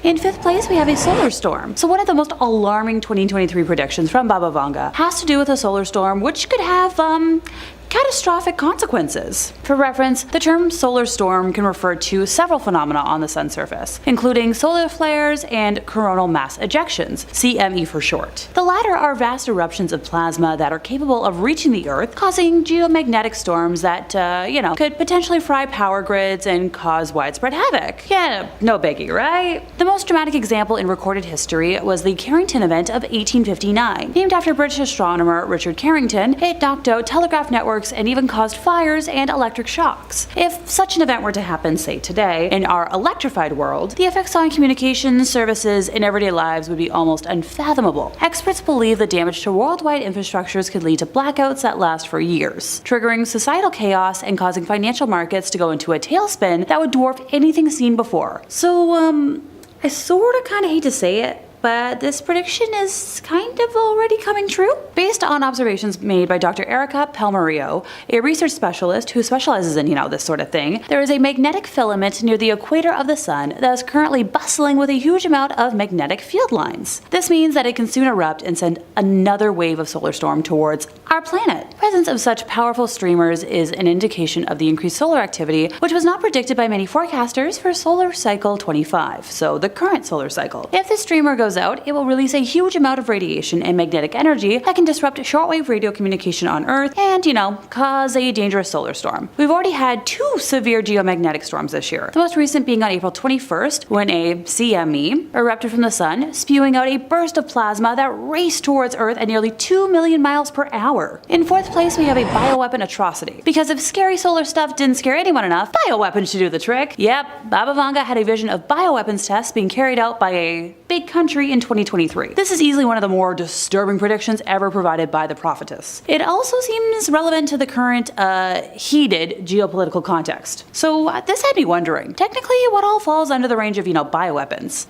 In 5th place, we have a solar storm. So one of the most alarming 2023 predictions from Baba Vanga has to do with a solar storm, which could have, catastrophic consequences. For reference, the term solar storm can refer to several phenomena on the sun's surface, including solar flares and coronal mass ejections, CME for short. The latter are vast eruptions of plasma that are capable of reaching the Earth, causing geomagnetic storms that, could potentially fry power grids and cause widespread havoc. Yeah, no biggie, right? The most dramatic example in recorded history was the Carrington event of 1859. Named after British astronomer Richard Carrington, it knocked out telegraph networks and even caused fires and electric shocks. If such an event were to happen, say today, in our electrified world, the effects on communications, services, and everyday lives would be almost unfathomable. Experts believe the damage to worldwide infrastructures could lead to blackouts that last for years, triggering societal chaos and causing financial markets to go into a tailspin that would dwarf anything seen before. So, I sorta kinda hate to say it, but this prediction is kind of already coming true. Based on observations made by Dr. Erica Palmario, a research specialist who specializes in, this sort of thing, there is a magnetic filament near the equator of the sun that is currently bustling with a huge amount of magnetic field lines. This means that it can soon erupt and send another wave of solar storm towards our planet. The presence of such powerful streamers is an indication of the increased solar activity, which was not predicted by many forecasters for solar cycle 25, so the current solar cycle. If the streamer goes out, it will release a huge amount of radiation and magnetic energy that can disrupt shortwave radio communication on Earth and, cause a dangerous solar storm. We've already had 2 severe geomagnetic storms this year, the most recent being on April 21st when a CME erupted from the sun, spewing out a burst of plasma that raced towards Earth at nearly 2 million miles per hour. In 4th place, we have a bioweapon atrocity. Because if scary solar stuff didn't scare anyone enough, bioweapons should do the trick. Yep, Baba Vanga had a vision of bioweapons tests being carried out by a big country in 2023. This is easily one of the more disturbing predictions ever provided by the prophetess. It also seems relevant to the current, heated geopolitical context. So this had me wondering, technically what all falls under the range of, bioweapons?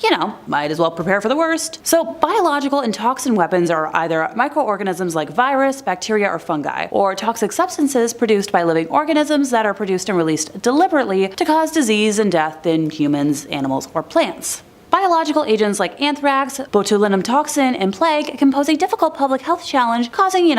Might as well prepare for the worst. So biological and toxin weapons are either microorganisms like virus, bacteria, or fungi, or toxic substances produced by living organisms that are produced and released deliberately to cause disease and death in humans, animals, or plants. Biological agents like anthrax, botulinum toxin, and plague can pose a difficult public health challenge, causing,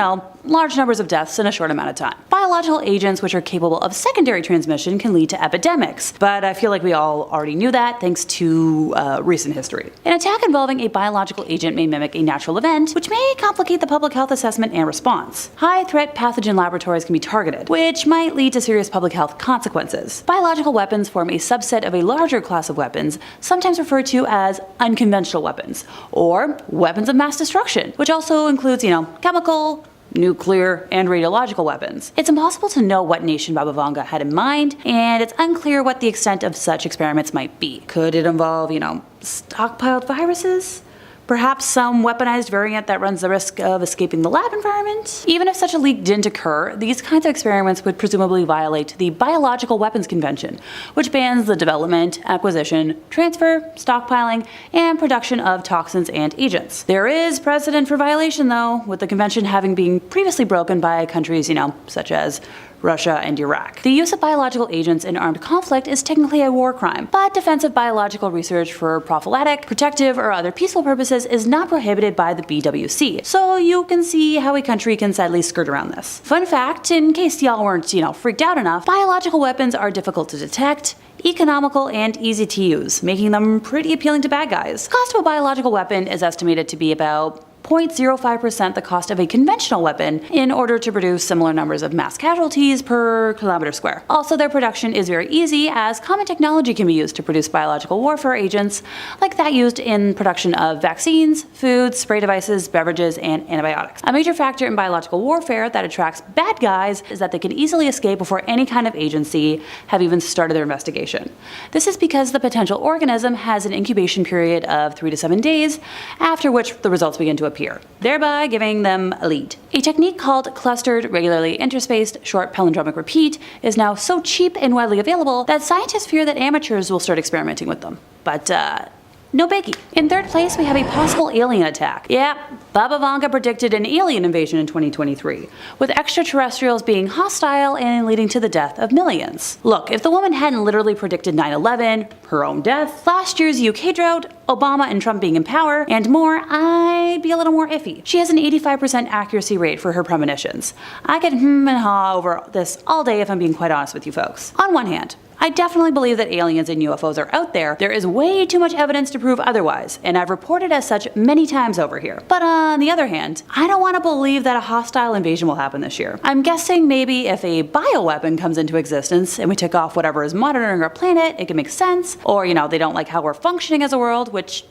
large numbers of deaths in a short amount of time. Biological agents which are capable of secondary transmission can lead to epidemics, but I feel like we all already knew that thanks to recent history. An attack involving a biological agent may mimic a natural event, which may complicate the public health assessment and response. High-threat pathogen laboratories can be targeted, which might lead to serious public health consequences. Biological weapons form a subset of a larger class of weapons, sometimes referred to as unconventional weapons, or weapons of mass destruction, which also includes, chemical, nuclear, and radiological weapons. It's impossible to know what nation Baba Vanga had in mind, and it's unclear what the extent of such experiments might be. Could it involve, stockpiled viruses? Perhaps some weaponized variant that runs the risk of escaping the lab environment? Even if such a leak didn't occur, these kinds of experiments would presumably violate the Biological Weapons Convention, which bans the development, acquisition, transfer, stockpiling, and production of toxins and agents. There is precedent for violation though, with the convention having been previously broken by countries, such as Russia, and Iraq. The use of biological agents in armed conflict is technically a war crime, but defensive biological research for prophylactic, protective, or other peaceful purposes is not prohibited by the BWC, so you can see how a country can sadly skirt around this. Fun fact, in case y'all weren't, freaked out enough, biological weapons are difficult to detect, economical, and easy to use, making them pretty appealing to bad guys. The cost of a biological weapon is estimated to be about 0.05% the cost of a conventional weapon in order to produce similar numbers of mass casualties per kilometer square. Also, their production is very easy as common technology can be used to produce biological warfare agents like that used in production of vaccines, foods, spray devices, beverages, and antibiotics. A major factor in biological warfare that attracts bad guys is that they can easily escape before any kind of agency have even started their investigation. This is because the potential organism has an incubation period of 3 to 7 days, after which the results begin to appear, thereby giving them a lead. A technique called clustered, regularly interspaced, short palindromic repeat is now so cheap and widely available that scientists fear that amateurs will start experimenting with them. But no biggie. In third place, we have a possible alien attack. Yep, Baba Vanga predicted an alien invasion in 2023, with extraterrestrials being hostile and leading to the death of millions. Look, if the woman hadn't literally predicted 9/11, her own death, last year's UK drought, Obama and Trump being in power, and more, I'd be a little more iffy. She has an 85% accuracy rate for her premonitions. I could and ha over this all day if I'm being quite honest with you folks. On one hand, I definitely believe that aliens and UFOs are out there. There is way too much evidence to prove otherwise, and I've reported as such many times over here. But on the other hand, I don't want to believe that a hostile invasion will happen this year. I'm guessing maybe if a bioweapon comes into existence and we took off whatever is monitoring our planet, it could make sense. Or, they don't like how we're functioning as a world, which,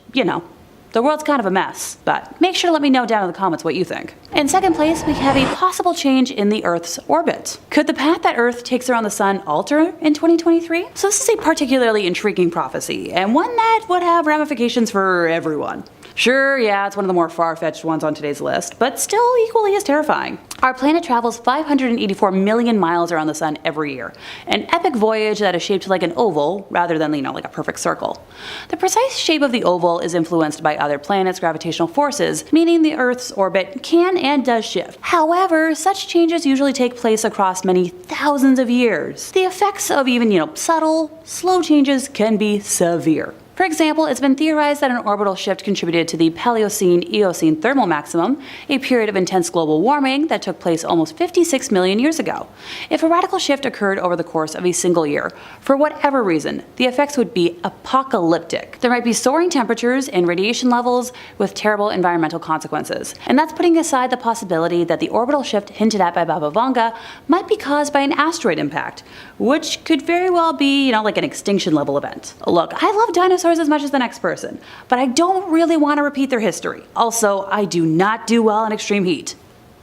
the world's kind of a mess, but make sure to let me know down in the comments what you think. In second place, we have a possible change in the Earth's orbit. Could the path that Earth takes around the sun alter in 2023? So this is a particularly intriguing prophecy, and one that would have ramifications for everyone. Sure, yeah, it's one of the more far-fetched ones on today's list, but still equally as terrifying. Our planet travels 584 million miles around the sun every year, an epic voyage that is shaped like an oval rather than, like a perfect circle. The precise shape of the oval is influenced by other planets' gravitational forces, meaning the Earth's orbit can and does shift. However, such changes usually take place across many thousands of years. The effects of even, subtle, slow changes can be severe. For example, it's been theorized that an orbital shift contributed to the Paleocene-Eocene thermal maximum, a period of intense global warming that took place almost 56 million years ago. If a radical shift occurred over the course of a single year, for whatever reason, the effects would be apocalyptic. There might be soaring temperatures and radiation levels with terrible environmental consequences. And that's putting aside the possibility that the orbital shift hinted at by Baba Vanga might be caused by an asteroid impact, which could very well be, like an extinction level event. Look, I love dinosaurs as much as the next person, but I don't really want to repeat their history. Also, I do not do well in extreme heat.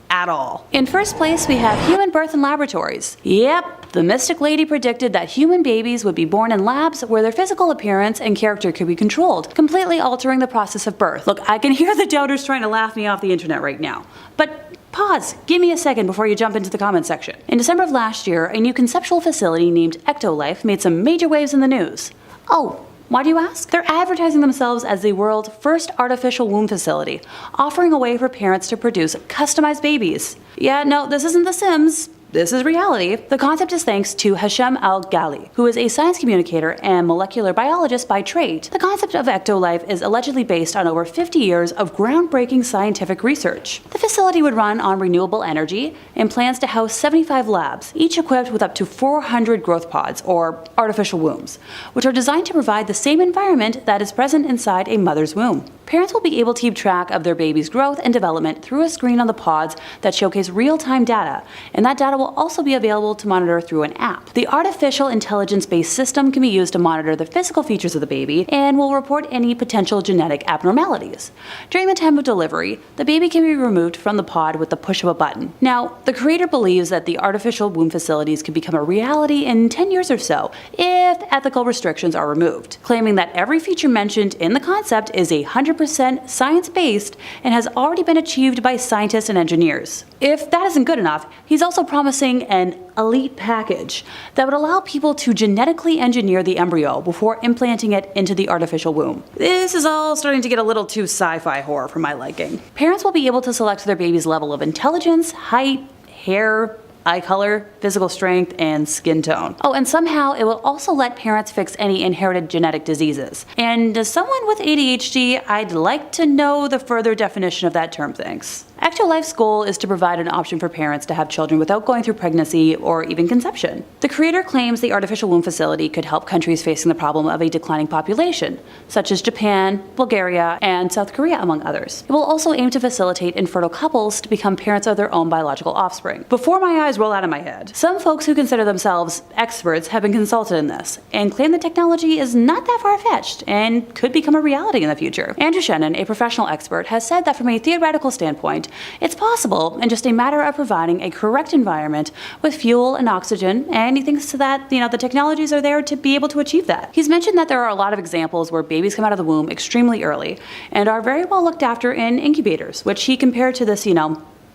At all. In first place, we have human birth in laboratories. Yep, the mystic lady predicted that human babies would be born in labs where their physical appearance and character could be controlled, completely altering the process of birth. Look, I can hear the doubters trying to laugh me off the internet right now, but pause, give me a second before you jump into the comment section. In December of last year, a new conceptual facility named Ectolife made some major waves in the news. Oh, why do you ask? They're advertising themselves as the world's first artificial womb facility, offering a way for parents to produce customized babies. Yeah, no, this isn't The Sims. This is reality. The concept is thanks to Hashem Al-Ghali, who is a science communicator and molecular biologist by trade. The concept of Ectolife is allegedly based on over 50 years of groundbreaking scientific research. The facility would run on renewable energy and plans to house 75 labs, each equipped with up to 400 growth pods, or artificial wombs, which are designed to provide the same environment that is present inside a mother's womb. Parents will be able to keep track of their baby's growth and development through a screen on the pods that showcase real-time data, and that data will also be available to monitor through an app. The artificial intelligence-based system can be used to monitor the physical features of the baby and will report any potential genetic abnormalities. During the time of delivery, the baby can be removed from the pod with the push of a button. Now, the creator believes that the artificial womb facilities could become a reality in 10 years or so if ethical restrictions are removed, claiming that every feature mentioned in the concept is 100% science-based and has already been achieved by scientists and engineers. If that isn't good enough, he's also promising an elite package that would allow people to genetically engineer the embryo before implanting it into the artificial womb. This is all starting to get a little too sci-fi horror for my liking. Parents will be able to select their baby's level of intelligence, height, hair, eye color, physical strength, and skin tone. Oh, and somehow it will also let parents fix any inherited genetic diseases. And as someone with ADHD, I'd like to know the further definition of that term, thanks. Ectolife's goal is to provide an option for parents to have children without going through pregnancy or even conception. The creator claims the artificial womb facility could help countries facing the problem of a declining population, such as Japan, Bulgaria, and South Korea, among others. It will also aim to facilitate infertile couples to become parents of their own biological offspring. Before my eyes roll out of my head, some folks who consider themselves experts have been consulted in this and claim the technology is not that far-fetched and could become a reality in the future. Andrew Shannon, a professional expert, has said that from a theoretical standpoint, it's possible and just a matter of providing a correct environment with fuel and oxygen, and he thinks that the technologies are there to be able to achieve that. He's mentioned that there are a lot of examples where babies come out of the womb extremely early and are very well looked after in incubators, which he compared to this,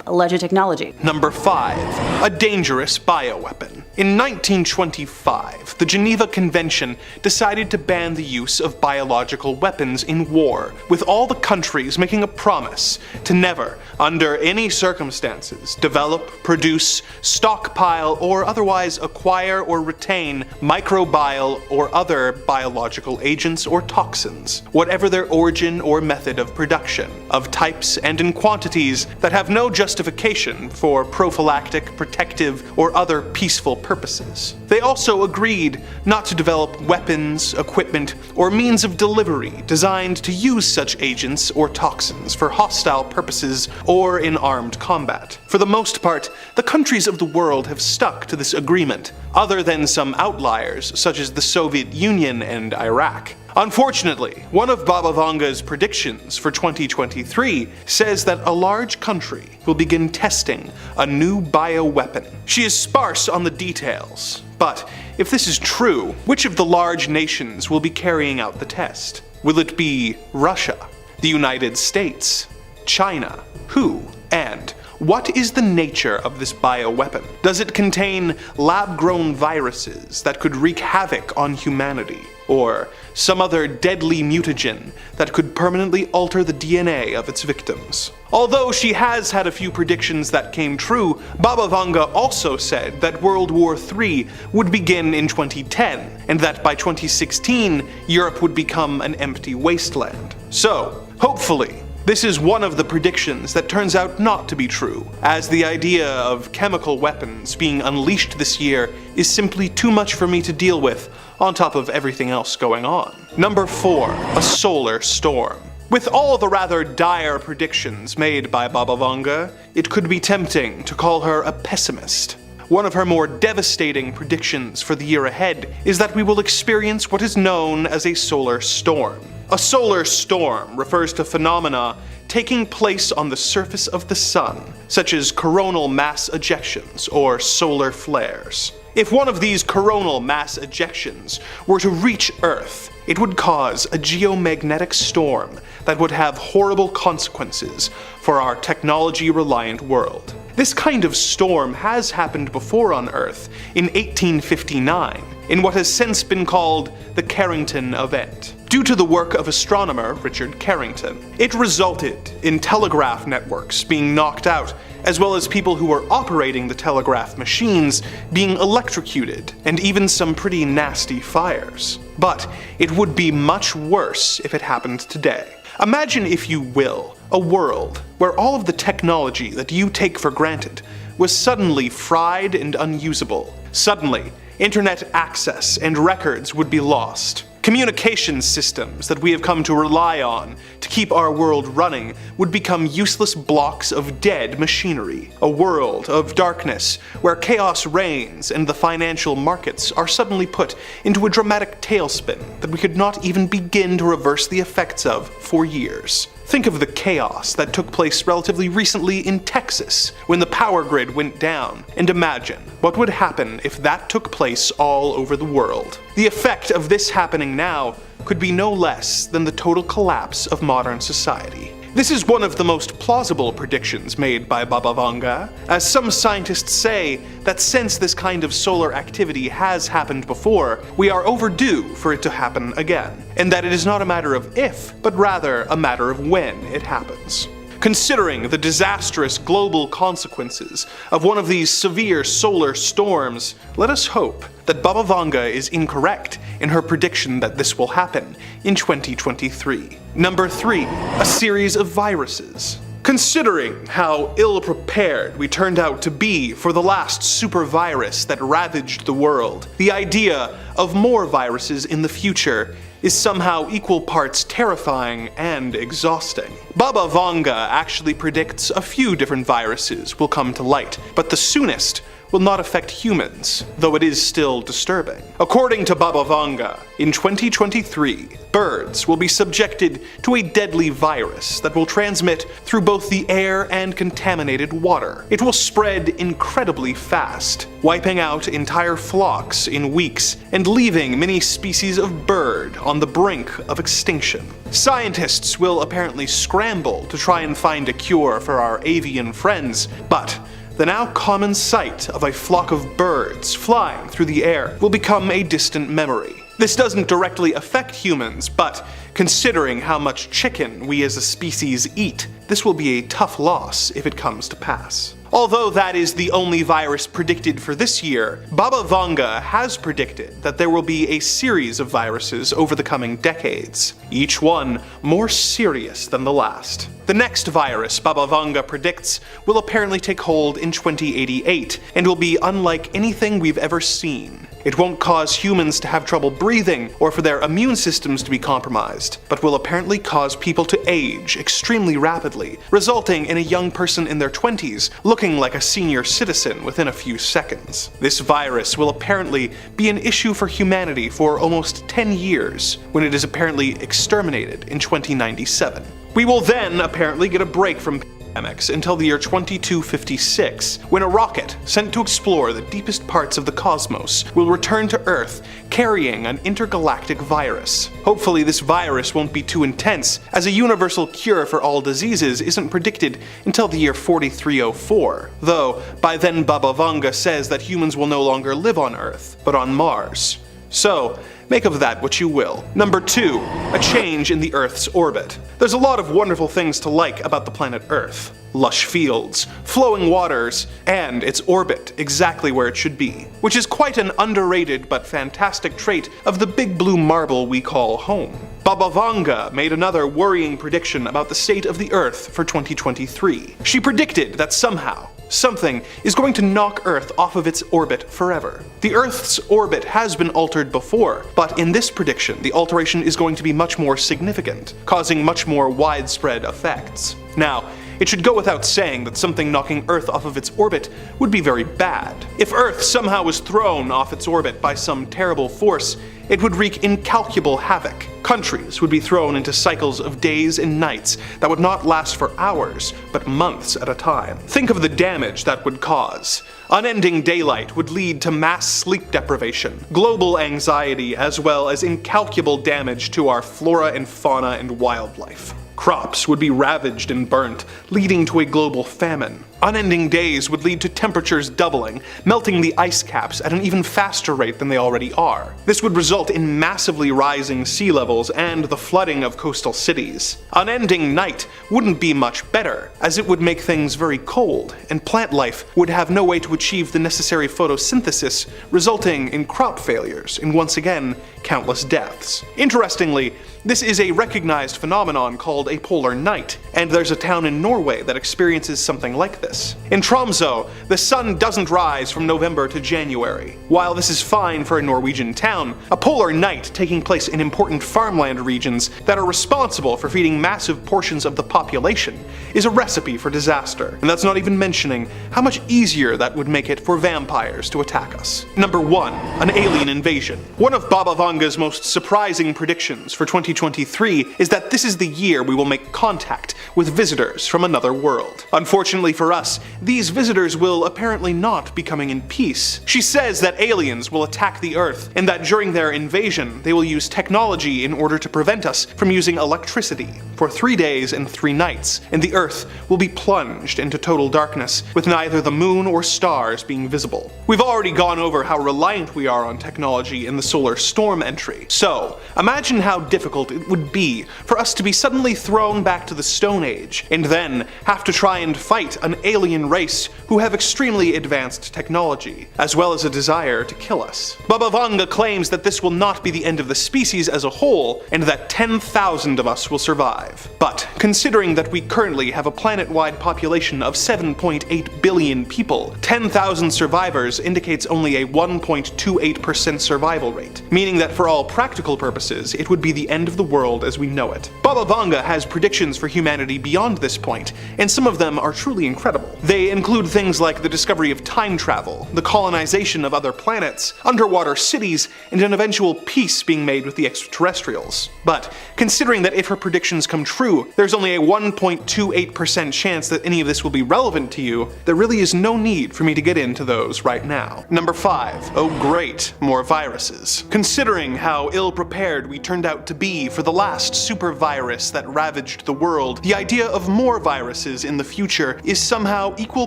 alleged technology. Number 5. A dangerous bioweapon. In 1925, the Geneva Convention decided to ban the use of biological weapons in war, with all the countries making a promise to never, under any circumstances, develop, produce, stockpile, or otherwise acquire or retain microbial or other biological agents or toxins, whatever their origin or method of production, of types and in quantities that have no justification for prophylactic, protective, or other peaceful purposes. They also agreed not to develop weapons, equipment, or means of delivery designed to use such agents or toxins for hostile purposes or in armed combat. For the most part, the countries of the world have stuck to this agreement, other than some outliers such as the Soviet Union and Iraq. Unfortunately, one of Baba Vanga's predictions for 2023 says that a large country will begin testing a new bioweapon. She is sparse on the details, but if this is true, which of the large nations will be carrying out the test? Will it be Russia, the United States, China? Who? And what is the nature of this bioweapon? Does it contain lab-grown viruses that could wreak havoc on humanity? Or some other deadly mutagen that could permanently alter the DNA of its victims? Although she has had a few predictions that came true, Baba Vanga also said that World War III would begin in 2010, and that by 2016, Europe would become an empty wasteland. So, hopefully, this is one of the predictions that turns out not to be true, as the idea of chemical weapons being unleashed this year is simply too much for me to deal with, on top of everything else going on. Number 4. A solar storm. With all the rather dire predictions made by Baba Vanga, it could be tempting to call her a pessimist. One of her more devastating predictions for the year ahead is that we will experience what is known as a solar storm. A solar storm refers to phenomena taking place on the surface of the sun, such as coronal mass ejections or solar flares. If one of these coronal mass ejections were to reach Earth, it would cause a geomagnetic storm that would have horrible consequences for our technology-reliant world. This kind of storm has happened before on Earth in 1859, in what has since been called the Carrington Event. Due to the work of astronomer Richard Carrington, it resulted in telegraph networks being knocked out, as well as people who were operating the telegraph machines being electrocuted, and even some pretty nasty fires. But it would be much worse if it happened today. Imagine, if you will, a world where all of the technology that you take for granted was suddenly fried and unusable. Suddenly, internet access and records would be lost. Communication systems that we have come to rely on to keep our world running would become useless blocks of dead machinery. A world of darkness where chaos reigns and the financial markets are suddenly put into a dramatic tailspin that we could not even begin to reverse the effects of for years. Think of the chaos that took place relatively recently in Texas when the power grid went down, and imagine what would happen if that took place all over the world. The effect of this happening now could be no less than the total collapse of modern society. This is one of the most plausible predictions made by Baba Vanga, as some scientists say that since this kind of solar activity has happened before, we are overdue for it to happen again, and that it is not a matter of if, but rather a matter of when it happens. Considering the disastrous global consequences of one of these severe solar storms, let us hope that Baba Vanga is incorrect in her prediction that this will happen in 2023. Number 3. A series of viruses. Considering how ill-prepared we turned out to be for the last super virus that ravaged the world, the idea of more viruses in the future is somehow equal parts terrifying and exhausting. Baba Vanga actually predicts a few different viruses will come to light, but the soonest will not affect humans, though it is still disturbing. According to Baba Vanga, in 2023, birds will be subjected to a deadly virus that will transmit through both the air and contaminated water. It will spread incredibly fast, wiping out entire flocks in weeks and leaving many species of bird on the brink of extinction. Scientists will apparently scramble to try and find a cure for our avian friends, but the now common sight of a flock of birds flying through the air will become a distant memory. This doesn't directly affect humans, but considering how much chicken we as a species eat, this will be a tough loss if it comes to pass. Although that is the only virus predicted for this year, Baba Vanga has predicted that there will be a series of viruses over the coming decades, each one more serious than the last. The next virus Baba Vanga predicts will apparently take hold in 2088 and will be unlike anything we've ever seen. It won't cause humans to have trouble breathing or for their immune systems to be compromised, but will apparently cause people to age extremely rapidly, resulting in a young person in their 20s looking like a senior citizen within a few seconds. This virus will apparently be an issue for humanity for almost 10 years, when it is apparently exterminated in 2097. We will then apparently get a break from pandemics until the year 2256, when a rocket sent to explore the deepest parts of the cosmos will return to Earth carrying an intergalactic virus. Hopefully this virus won't be too intense, as a universal cure for all diseases isn't predicted until the year 4304, though by then Baba Vanga says that humans will no longer live on Earth, but on Mars. So, make of that what you will. Number 2, a change in the Earth's orbit. There's a lot of wonderful things to like about the planet Earth. Lush fields, flowing waters, and its orbit exactly where it should be, which is quite an underrated but fantastic trait of the big blue marble we call home. Baba Vanga made another worrying prediction about the state of the Earth for 2023. She predicted that somehow, something is going to knock Earth off of its orbit forever. The Earth's orbit has been altered before, but in this prediction, the alteration is going to be much more significant, causing much more widespread effects. Now, it should go without saying that something knocking Earth off of its orbit would be very bad. If Earth somehow was thrown off its orbit by some terrible force, it would wreak incalculable havoc. Countries would be thrown into cycles of days and nights that would not last for hours, but months at a time. Think of the damage that would cause. Unending daylight would lead to mass sleep deprivation, global anxiety, as well as incalculable damage to our flora and fauna and wildlife. Crops would be ravaged and burnt, leading to a global famine. Unending days would lead to temperatures doubling, melting the ice caps at an even faster rate than they already are. This would result in massively rising sea levels and the flooding of coastal cities. Unending night wouldn't be much better, as it would make things very cold, and plant life would have no way to achieve the necessary photosynthesis, resulting in crop failures and once again, countless deaths. Interestingly, this is a recognized phenomenon called a polar night, and there's a town in Norway that experiences something like this. In Tromsø, the sun doesn't rise from November to January. While this is fine for a Norwegian town, a polar night taking place in important farmland regions that are responsible for feeding massive portions of the population is a recipe for disaster. And that's not even mentioning how much easier that would make it for vampires to attack us. Number 1, an alien invasion. One of Baba Vanga's most surprising predictions for 2023 is that this is the year we will make contact with visitors from another world. Unfortunately for us, these visitors will apparently not be coming in peace. She says that aliens will attack the Earth, and that during their invasion, they will use technology in order to prevent us from using electricity for 3 days and 3 nights, and the Earth will be plunged into total darkness, with neither the moon or stars being visible. We've already gone over how reliant we are on technology in the solar storm entry, so imagine how difficult it would be for us to be suddenly thrown back to the Stone Age, and then have to try and fight an alien race who have extremely advanced technology, as well as a desire to kill us. Baba Vanga claims that this will not be the end of the species as a whole, and that 10,000 of us will survive. But considering that we currently have a planet-wide population of 7.8 billion people, 10,000 survivors indicates only a 1.28% survival rate, meaning that for all practical purposes, it would be the end of the world as we know it. Baba Vanga has predictions for humanity humanity beyond this point, and some of them are truly incredible. They include things like the discovery of time travel, the colonization of other planets, underwater cities, and an eventual peace being made with the extraterrestrials. But considering that if her predictions come true, there's only a 1.28% chance that any of this will be relevant to you, there really is no need for me to get into those right now. Number 5. Oh great, more viruses. Considering how ill-prepared we turned out to be for the last super virus that ravaged the world, the idea of more viruses in the future is somehow equal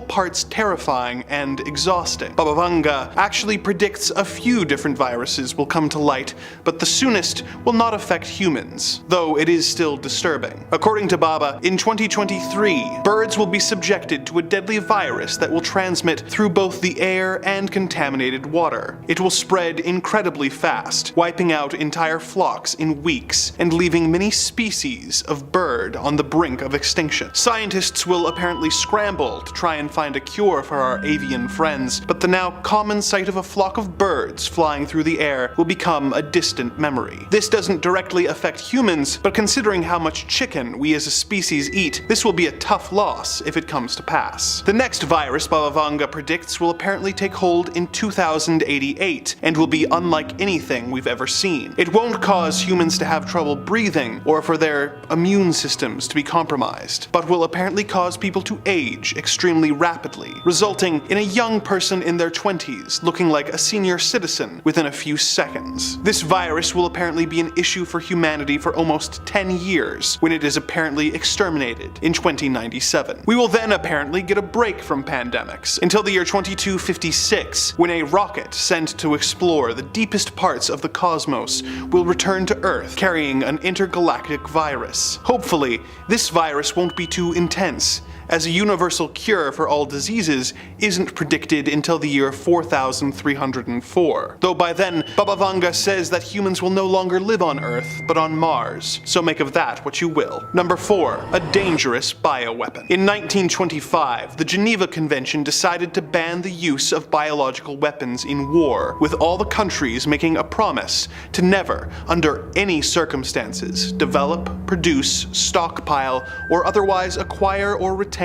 parts terrifying and exhausting. Baba Vanga actually predicts a few different viruses will come to light, but the soonest will not affect humans, though it is still disturbing. According to Baba, in 2023, birds will be subjected to a deadly virus that will transmit through both the air and contaminated water. It will spread incredibly fast, wiping out entire flocks in weeks and leaving many species of bird on the brink of extinction. Scientists will apparently scramble to try and find a cure for our avian friends, but the now common sight of a flock of birds flying through the air will become a distant memory. This doesn't directly affect humans, but considering how much chicken we as a species eat, this will be a tough loss if it comes to pass. The next virus Baba Vanga predicts will apparently take hold in 2088 and will be unlike anything we've ever seen. It won't cause humans to have trouble breathing or for their immune systems to be compromised, but will apparently cause people to age extremely rapidly, resulting in a young person in their 20s looking like a senior citizen within a few seconds. This virus will apparently be an issue for humanity for almost 10 years, when it is apparently exterminated in 2097. We will then apparently get a break from pandemics until the year 2256, when a rocket sent to explore the deepest parts of the cosmos will return to Earth carrying an intergalactic virus. Hopefully, this virus won't be too intense, as a universal cure for all diseases isn't predicted until the year 4304. Though by then, Baba Vanga says that humans will no longer live on Earth, but on Mars, so make of that what you will. Number 4. A dangerous bioweapon. In 1925, the Geneva Convention decided to ban the use of biological weapons in war, with all the countries making a promise to never, under any circumstances, develop, produce, stockpile, or otherwise acquire or retain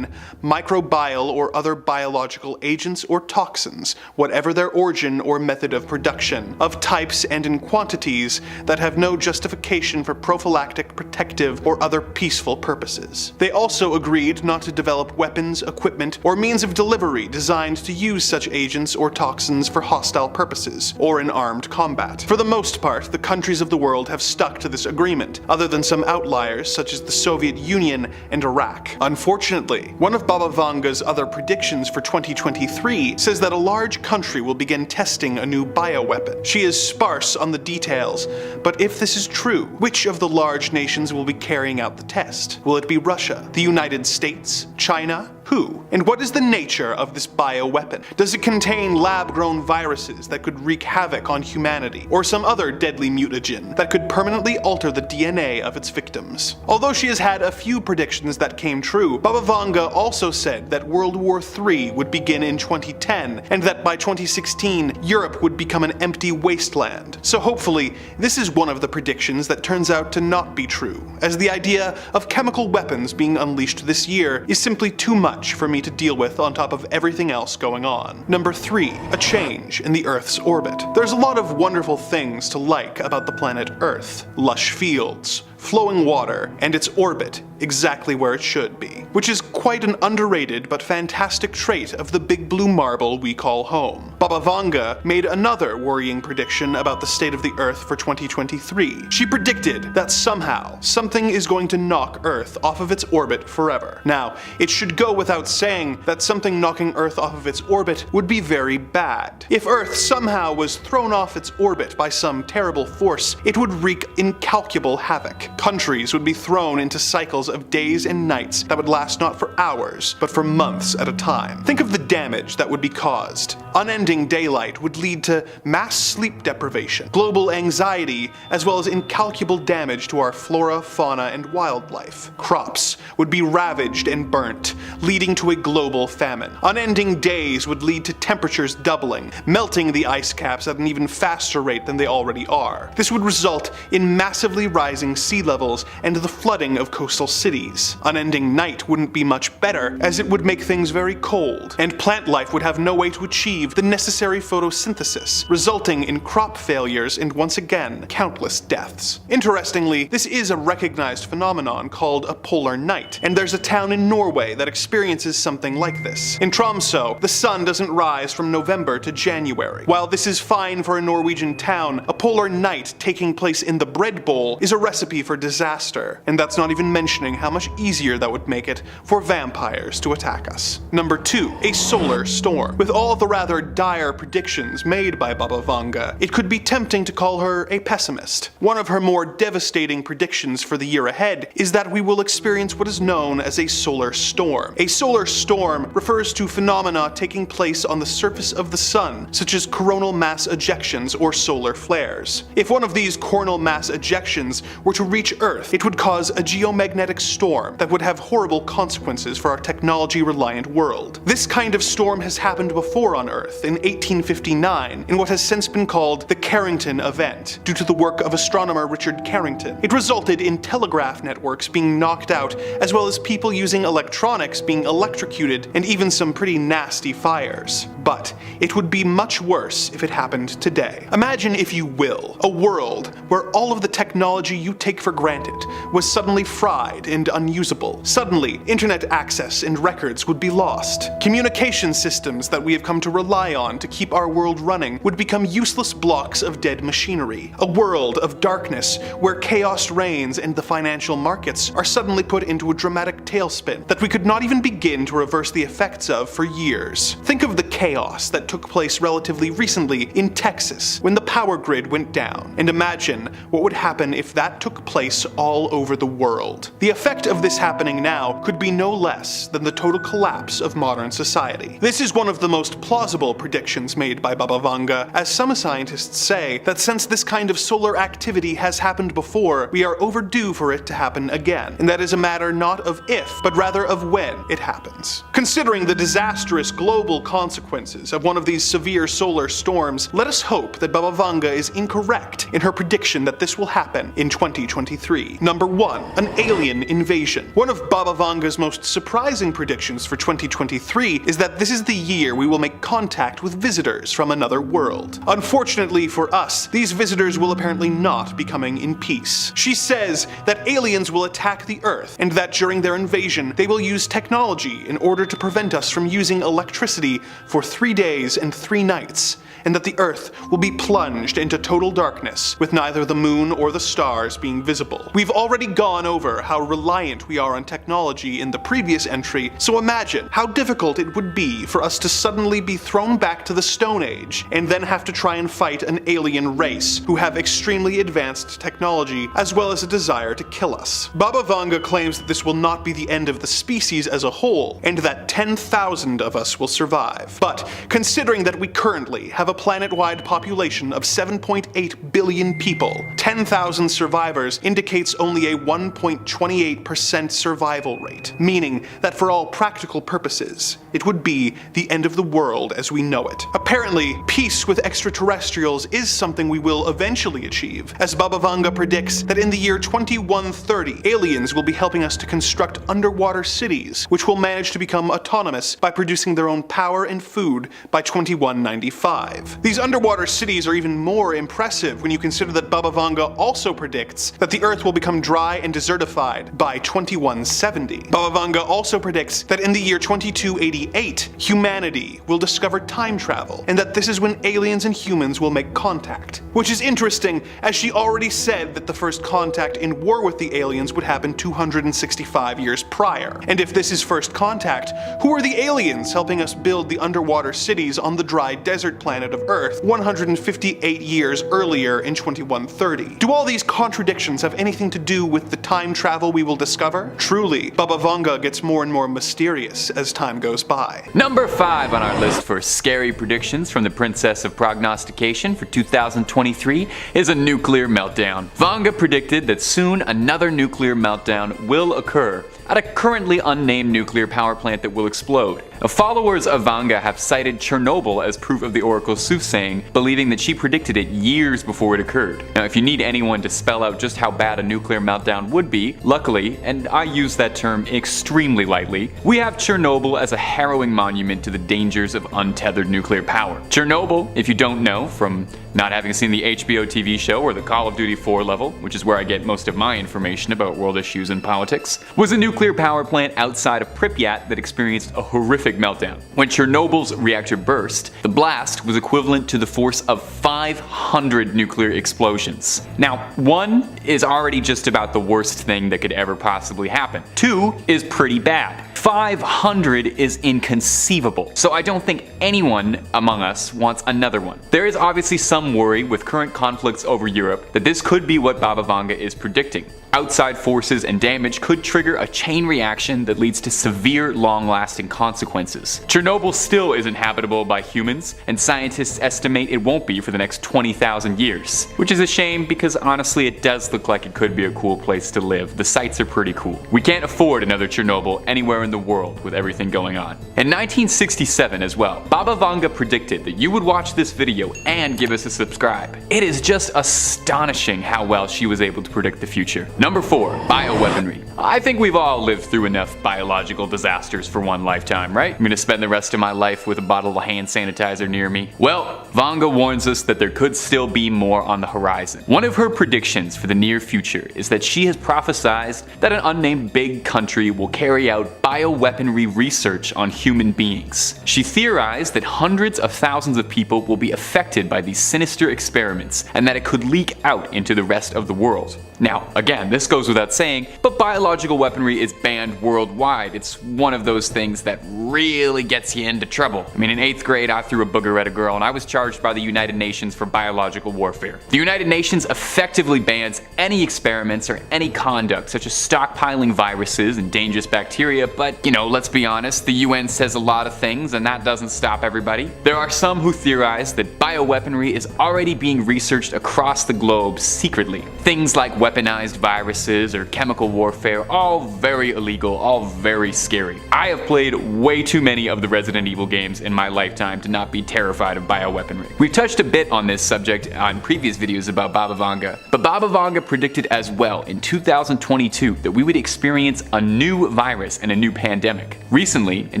microbial or other biological agents or toxins, whatever their origin or method of production, of types and in quantities that have no justification for prophylactic, protective, or other peaceful purposes. They also agreed not to develop weapons, equipment, or means of delivery designed to use such agents or toxins for hostile purposes, or in armed combat. For the most part, the countries of the world have stuck to this agreement, other than some outliers such as the Soviet Union and Iraq. Unfortunately, one of Baba Vanga's other predictions for 2023 says that a large country will begin testing a new bioweapon. She is sparse on the details, but if this is true, which of the large nations will be carrying out the test? Will it be Russia, the United States, China? Who? And what is the nature of this bioweapon? Does it contain lab-grown viruses that could wreak havoc on humanity, or some other deadly mutagen that could permanently alter the DNA of its victims? Although she has had a few predictions that came true, Baba Vanga also said that World War III would begin in 2010, and that by 2016, Europe would become an empty wasteland. So hopefully, this is one of the predictions that turns out to not be true, as the idea of chemical weapons being unleashed this year is simply too much for me to deal with on top of everything else going on. Number 3. A change in the Earth's orbit. There's a lot of wonderful things to like about the planet Earth. Lush fields, flowing water, and its orbit exactly where it should be, which is quite an underrated but fantastic trait of the big blue marble we call home. Baba Vanga made another worrying prediction about the state of the Earth for 2023. She predicted that somehow something is going to knock Earth off of its orbit forever. Now, it should go without saying that something knocking Earth off of its orbit would be very bad. If Earth somehow was thrown off its orbit by some terrible force, it would wreak incalculable havoc. Countries would be thrown into cycles of days and nights that would last not for hours, but for months at a time. Think of the damage that would be caused. Unending daylight would lead to mass sleep deprivation, global anxiety, as well as incalculable damage to our flora, fauna, and wildlife. Crops would be ravaged and burnt, leading to a global famine. Unending days would lead to temperatures doubling, melting the ice caps at an even faster rate than they already are. This would result in massively rising sea sea levels and the flooding of coastal cities. Unending night wouldn't be much better, as it would make things very cold, and plant life would have no way to achieve the necessary photosynthesis, resulting in crop failures and once again, countless deaths. Interestingly, this is a recognized phenomenon called a polar night, and there's a town in Norway that experiences something like this. In Tromsø, the sun doesn't rise from November to January. While this is fine for a Norwegian town, a polar night taking place in the bread bowl is a recipe for disaster, and that's not even mentioning how much easier that would make it for vampires to attack us. Number 2. A solar storm. With all the rather dire predictions made by Baba Vanga, it could be tempting to call her a pessimist. One of her more devastating predictions for the year ahead is that we will experience what is known as a solar storm. A solar storm refers to phenomena taking place on the surface of the sun, such as coronal mass ejections or solar flares. If one of these coronal mass ejections were to reach Earth, it would cause a geomagnetic storm that would have horrible consequences for our technology-reliant world. This kind of storm has happened before on Earth in 1859 in what has since been called the Carrington event, due to the work of astronomer Richard Carrington. It resulted in telegraph networks being knocked out, as well as people using electronics being electrocuted, and even some pretty nasty fires. But it would be much worse if it happened today. Imagine, if you will, a world where all of the technology you take for granted was suddenly fried and unusable. Suddenly, internet access and records would be lost. Communication systems that we have come to rely on to keep our world running would become useless blocks of dead machinery. A world of darkness where chaos reigns and the financial markets are suddenly put into a dramatic tailspin that we could not even begin to reverse the effects of for years. Think of the chaos that took place relatively recently in Texas when the power grid went down, and imagine what would happen if that took place all over the world. The effect of this happening now could be no less than the total collapse of modern society. This is one of the most plausible predictions made by Baba Vanga, as some scientists say that since this kind of solar activity has happened before, we are overdue for it to happen again, and that is a matter not of if, but rather of when it happens. Considering the disastrous global consequences of one of these severe solar storms, let us hope that Baba Vanga is incorrect in her prediction that this will happen in 2023. Number 1. An alien invasion. One of Baba Vanga's most surprising predictions for 2023 is that this is the year we will make contact with visitors from another world. Unfortunately for us, these visitors will apparently not be coming in peace. She says that aliens will attack the Earth, and that during their invasion, they will use technology in order to prevent us from using electricity for 3 days and 3 nights, and that the Earth will be plunged into total darkness, with neither the moon or the stars being visible. We've already gone over how reliant we are on technology in the previous entry, so imagine how difficult it would be for us to suddenly be thrown back to the Stone Age, and then have to try and fight an alien race who have extremely advanced technology, as well as a desire to kill us. Baba Vanga claims that this will not be the end of the species as a whole, and that 10,000 of us will survive. But considering that we currently have a planet-wide population of 7.8 billion people, 10,000 survivors indicates only a 1.28% survival rate, meaning that for all practical purposes, it would be the end of the world as we know it. Apparently, peace with extraterrestrials is something we will eventually achieve, as Baba Vanga predicts that in the year 2130, aliens will be helping us to construct underwater cities, which will manage to become autonomous by producing their own power and food by 2195. These underwater cities are even more impressive when you consider that Baba Vanga also predicts that the Earth will become dry and desertified by 2170. Baba Vanga also predicts that in the year 2288, humanity will discover time travel, and that this is when aliens and humans will make contact. Which is interesting, as she already said that the first contact in war with the aliens would happen 265 years prior. And if this is first contact, who are the aliens helping us build the underwater cities on the dry desert planet of Earth 158 years earlier in 2130? Do all these contradictions have anything to do with the time travel we will discover? Truly, Baba Vanga gets more and more mysterious as time goes by. Number 5 on our list for scary predictions from the Princess of Prognostication for 2023 is a nuclear meltdown. Vanga predicted that soon another nuclear meltdown will occur at a currently unnamed nuclear power plant that will explode. Now, followers of Vanga have cited Chernobyl as proof of the oracle's soothsaying, believing that she predicted it years before it occurred. Now, if you need anyone to spell out just how bad a nuclear meltdown would be, luckily, and I use that term extremely lightly, we have Chernobyl as a harrowing monument to the dangers of untethered nuclear power. Chernobyl, if you don't know from not having seen the HBO TV show or the Call of Duty 4 level, which is where I get most of my information about world issues and politics, was a nuclear power plant outside of Pripyat that experienced a horrific meltdown. When Chernobyl's reactor burst, the blast was equivalent to the force of 500 nuclear explosions. Now, 1 is already just about the worst thing that could ever possibly happen. 2 is pretty bad. 500 is inconceivable. So I don't think anyone among us wants another one. There is obviously some worry with current conflicts over Europe that this could be what Baba Vanga is predicting. Outside forces and damage could trigger a chain reaction that leads to severe, long-lasting consequences. Chernobyl still isn't habitable by humans, and scientists estimate it won't be for the next 20,000 years. Which is a shame because honestly it does look like it could be a cool place to live. The sites are pretty cool. We can't afford another Chernobyl anywhere in the world with everything going on. In 1967 as well, Baba Vanga predicted that you would watch this video and give us a subscribe. It is just astonishing how well she was able to predict the future. Number 4, bioweaponry. I think we've all lived through enough biological disasters for one lifetime, right? I'm gonna spend the rest of my life with a bottle of hand sanitizer near me. Well, Vanga warns us that there could still be more on the horizon. One of her predictions for the near future is that she has prophesied that an unnamed big country will carry out bioweaponry research on human beings. She theorized that hundreds of thousands of people will be affected by these sinister experiments and that it could leak out into the rest of the world. Now, again, this goes without saying, but biological weaponry is banned worldwide. It's one of those things that really gets you into trouble. I mean, in 8th grade, I threw a booger at a girl and I was charged by the United Nations for biological warfare. The United Nations effectively bans any experiments or any conduct, such as stockpiling viruses and dangerous bacteria, but, let's be honest, the UN says a lot of things and that doesn't stop everybody. There are some who theorize that bioweaponry is already being researched across the globe secretly. Things like weaponized viruses or chemical warfare, all very illegal, all very scary. I have played way too many of the Resident Evil games in my lifetime to not be terrified of bioweaponry. We've touched a bit on this subject on previous videos about Baba Vanga, but Baba Vanga predicted as well in 2022 that we would experience a new virus and a new pandemic. Recently, in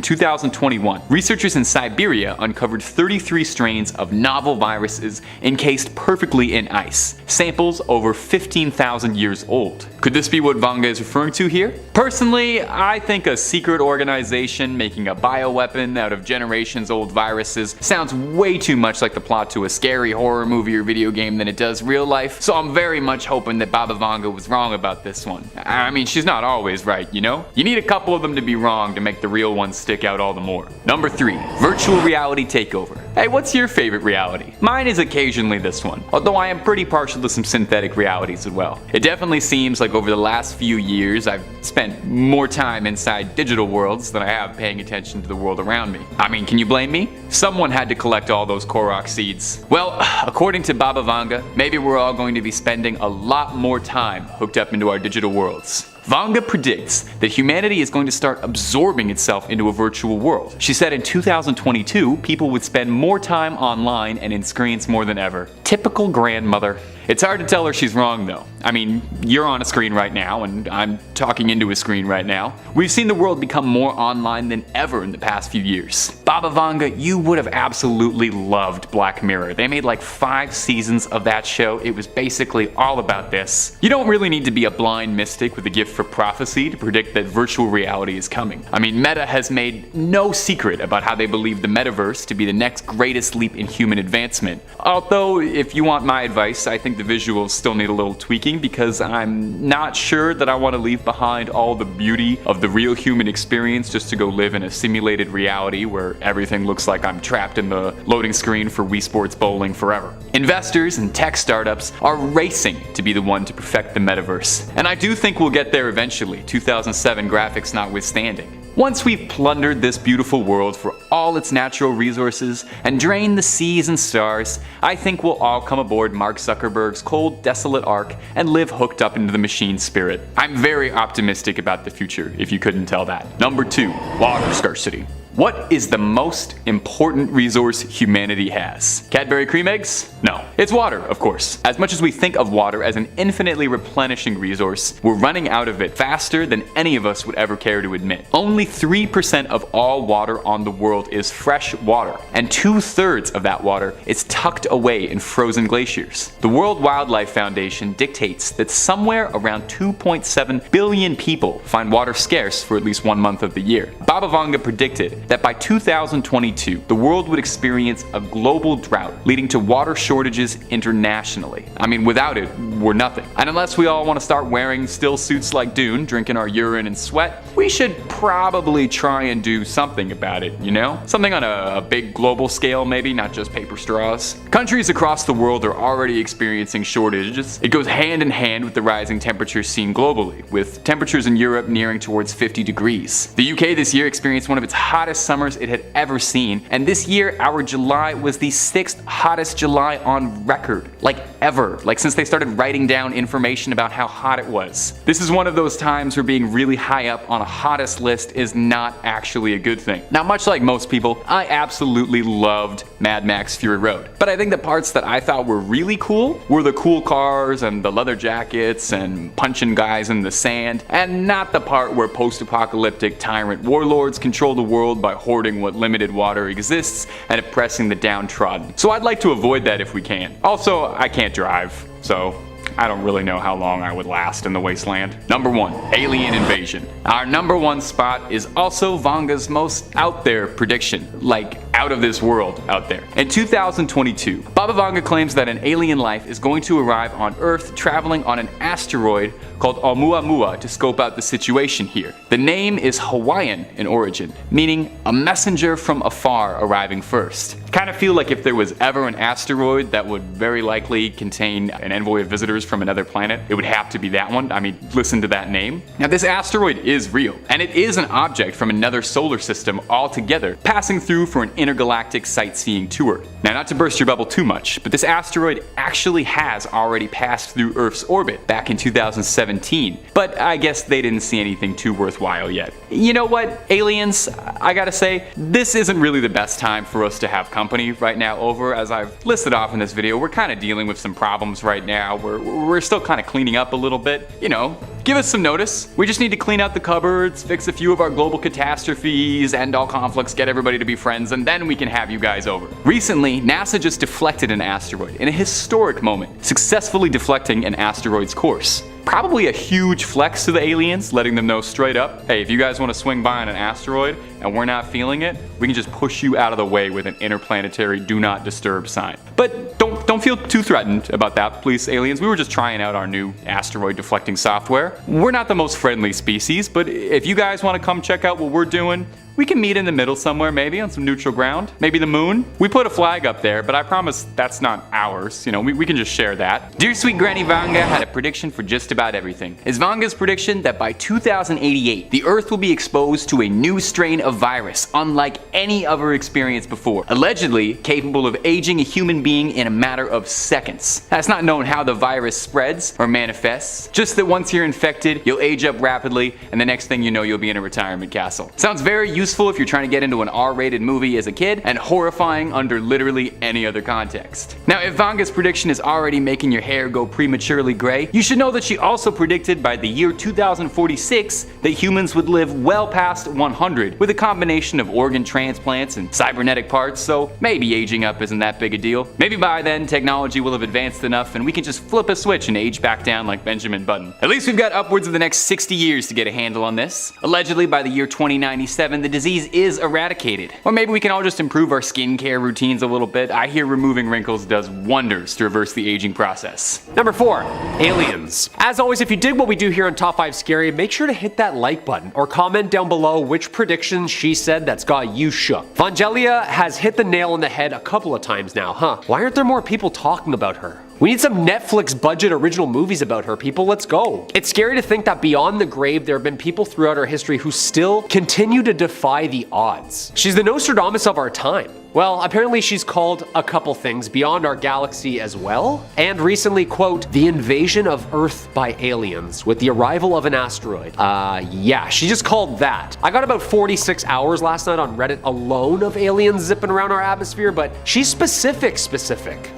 2021, researchers in Siberia uncovered 33 strains of novel viruses encased perfectly in ice, samples over 15,000 years old. Could this be what Vanga is referring to here? Personally, I think a secret organization making a bioweapon out of generations old viruses sounds way too much like the plot to a scary horror movie or video game than it does real life, so I'm very much hoping that Baba Vanga was wrong about this one. I mean, she's not always right, you know? You need a couple of them to be wrong to make the real ones stick out all the more. Number 3, virtual reality takeover. Hey, what's your favorite reality? Mine is occasionally this one, although I am pretty partial to some synthetic realities as well. It definitely seems like over the last few years I've spent more time inside digital worlds than I have paying attention to the world around me. I mean, can you blame me? Someone had to collect all those Korok seeds. Well, according to Baba Vanga, maybe we're all going to be spending a lot more time hooked up into our digital worlds. Vanga predicts that humanity is going to start absorbing itself into a virtual world. She said in 2022, people would spend more time online and in screens more than ever. Typical grandmother. It's hard to tell her she's wrong though. I mean, you're on a screen right now and I'm talking into a screen right now. We've seen the world become more online than ever in the past few years. Baba Vanga, you would have absolutely loved Black Mirror. They made like 5 seasons of that show. It was basically all about this. You don't really need to be a blind mystic with a gift for prophecy to predict that virtual reality is coming. I mean, Meta has made no secret about how they believe the metaverse to be the next greatest leap in human advancement. Although, if you want my advice, I think the visuals still need a little tweaking because I'm not sure that I want to leave behind all the beauty of the real human experience just to go live in a simulated reality where everything looks like I'm trapped in the loading screen for Wii Sports Bowling forever. Investors and tech startups are racing to be the one to perfect the metaverse. And I do think we'll get there eventually, 2007 graphics notwithstanding. Once we've plundered this beautiful world for all its natural resources and drained the seas and stars, I think we'll all come aboard Mark Zuckerberg's cold, desolate ark and live hooked up into the machine spirit. I'm very optimistic about the future, if you couldn't tell that. Number 2, water scarcity. What is the most important resource humanity has? Cadbury cream eggs? No. It's water, of course. As much as we think of water as an infinitely replenishing resource, we're running out of it faster than any of us would ever care to admit. Only 3% of all water on the world is fresh water, and 2/3 of that water is tucked away in frozen glaciers. The World Wildlife Foundation dictates that somewhere around 2.7 billion people find water scarce for at least 1 month of the year. Baba Vanga predicted that by 2022, the world would experience a global drought, leading to water shortages internationally. I mean, without it, we're nothing. And unless we all want to start wearing still suits like Dune, drinking our urine and sweat, we should probably try and do something about it, you know? Something on a big global scale maybe, not just paper straws. Countries across the world are already experiencing shortages. It goes hand in hand with the rising temperatures seen globally, with temperatures in Europe nearing towards 50 degrees. The UK this year experienced one of its hottest summers it had ever seen, and this year our July was the 6th hottest July on record. Like ever. Like since they started writing down information about how hot it was. This is one of those times where being really high up on a hottest list is not actually a good thing. Now, much like most people, I absolutely loved Mad Max Fury Road. But I think the parts that I thought were really cool were the cool cars and the leather jackets and punching guys in the sand, and not the part where post-apocalyptic tyrant warlords control the world by hoarding what limited water exists and oppressing the downtrodden. So I'd like to avoid that if we can. Also, I can't drive, so I don't really know how long I would last in the wasteland. Number 1, alien invasion. Our number 1 spot is also Vanga's most out there prediction, like out of this world out there. In 2022, Baba Vanga claims that an alien life is going to arrive on Earth traveling on an asteroid called Oumuamua to scope out the situation here. The name is Hawaiian in origin, meaning a messenger from afar arriving first. Kind of feel like if there was ever an asteroid that would very likely contain an envoy of visitors from another planet, it would have to be that one. I mean, listen to that name. Now this asteroid is real, and it is an object from another solar system altogether, passing through for an intergalactic sightseeing tour. Now, not to burst your bubble too much, but this asteroid actually has already passed through Earth's orbit back in 2017, but I guess they didn't see anything too worthwhile yet. You know what, aliens, I gotta say, this isn't really the best time for us to have company right now over. As I've listed off in this video, we're kind of dealing with some problems right now. We're still kind of cleaning up a little bit, you know. Give us some notice. We just need to clean out the cupboards, fix a few of our global catastrophes, end all conflicts, get everybody to be friends, and then we can have you guys over. Recently, NASA just deflected an asteroid in a historic moment, successfully deflecting an asteroid's course. Probably a huge flex to the aliens, letting them know straight up, hey, if you guys want to swing by on an asteroid and we're not feeling it, we can just push you out of the way with an interplanetary do not disturb sign. But don't feel too threatened about that, please, aliens. We were just trying out our new asteroid deflecting software. We're not the most friendly species, but if you guys want to come check out what we're doing, we can meet in the middle somewhere, maybe on some neutral ground. Maybe the moon. We put a flag up there, but I promise that's not ours. You know, we can just share that. Dear Sweet Granny Vanga had a prediction for just about everything. Is Vanga's prediction that by 2088, the Earth will be exposed to a new strain of virus, unlike any other experience before, allegedly capable of aging a human being in a matter of seconds. That's not known how the virus spreads or manifests, just that once you're infected, you'll age up rapidly, and the next thing you know, you'll be in a retirement castle. Sounds very useful if you're trying to get into an R-rated movie as a kid, and horrifying under literally any other context. Now, if Vanga's prediction is already making your hair go prematurely gray, you should know that she also predicted by the year 2046 that humans would live well past 100 with a combination of organ transplants and cybernetic parts, so maybe aging up isn't that big a deal. Maybe by then technology will have advanced enough and we can just flip a switch and age back down like Benjamin Button. At least we've got upwards of the next 60 years to get a handle on this. Allegedly by the year 2097, the disease is eradicated. Or maybe we can all just improve our skincare routines a little bit. I hear removing wrinkles does wonders to reverse the aging process. Number 4, aliens. As always, if you dig what we do here on Top 5 Scary, make sure to hit that like button or comment down below which prediction she said that's got you shook. Vangelia has hit the nail on the head a couple of times now, huh? Why aren't there more people talking about her? We need some Netflix budget original movies about her, people. Let's go. It's scary to think that beyond the grave, there have been people throughout our history who still continue to defy the odds. She's the Nostradamus of our time. Well, apparently she's called a couple things beyond our galaxy as well, and recently, quote, the invasion of Earth by aliens with the arrival of an asteroid. Yeah, she just called that. I got about 46 hours last night on Reddit alone of aliens zipping around our atmosphere, but she's specific.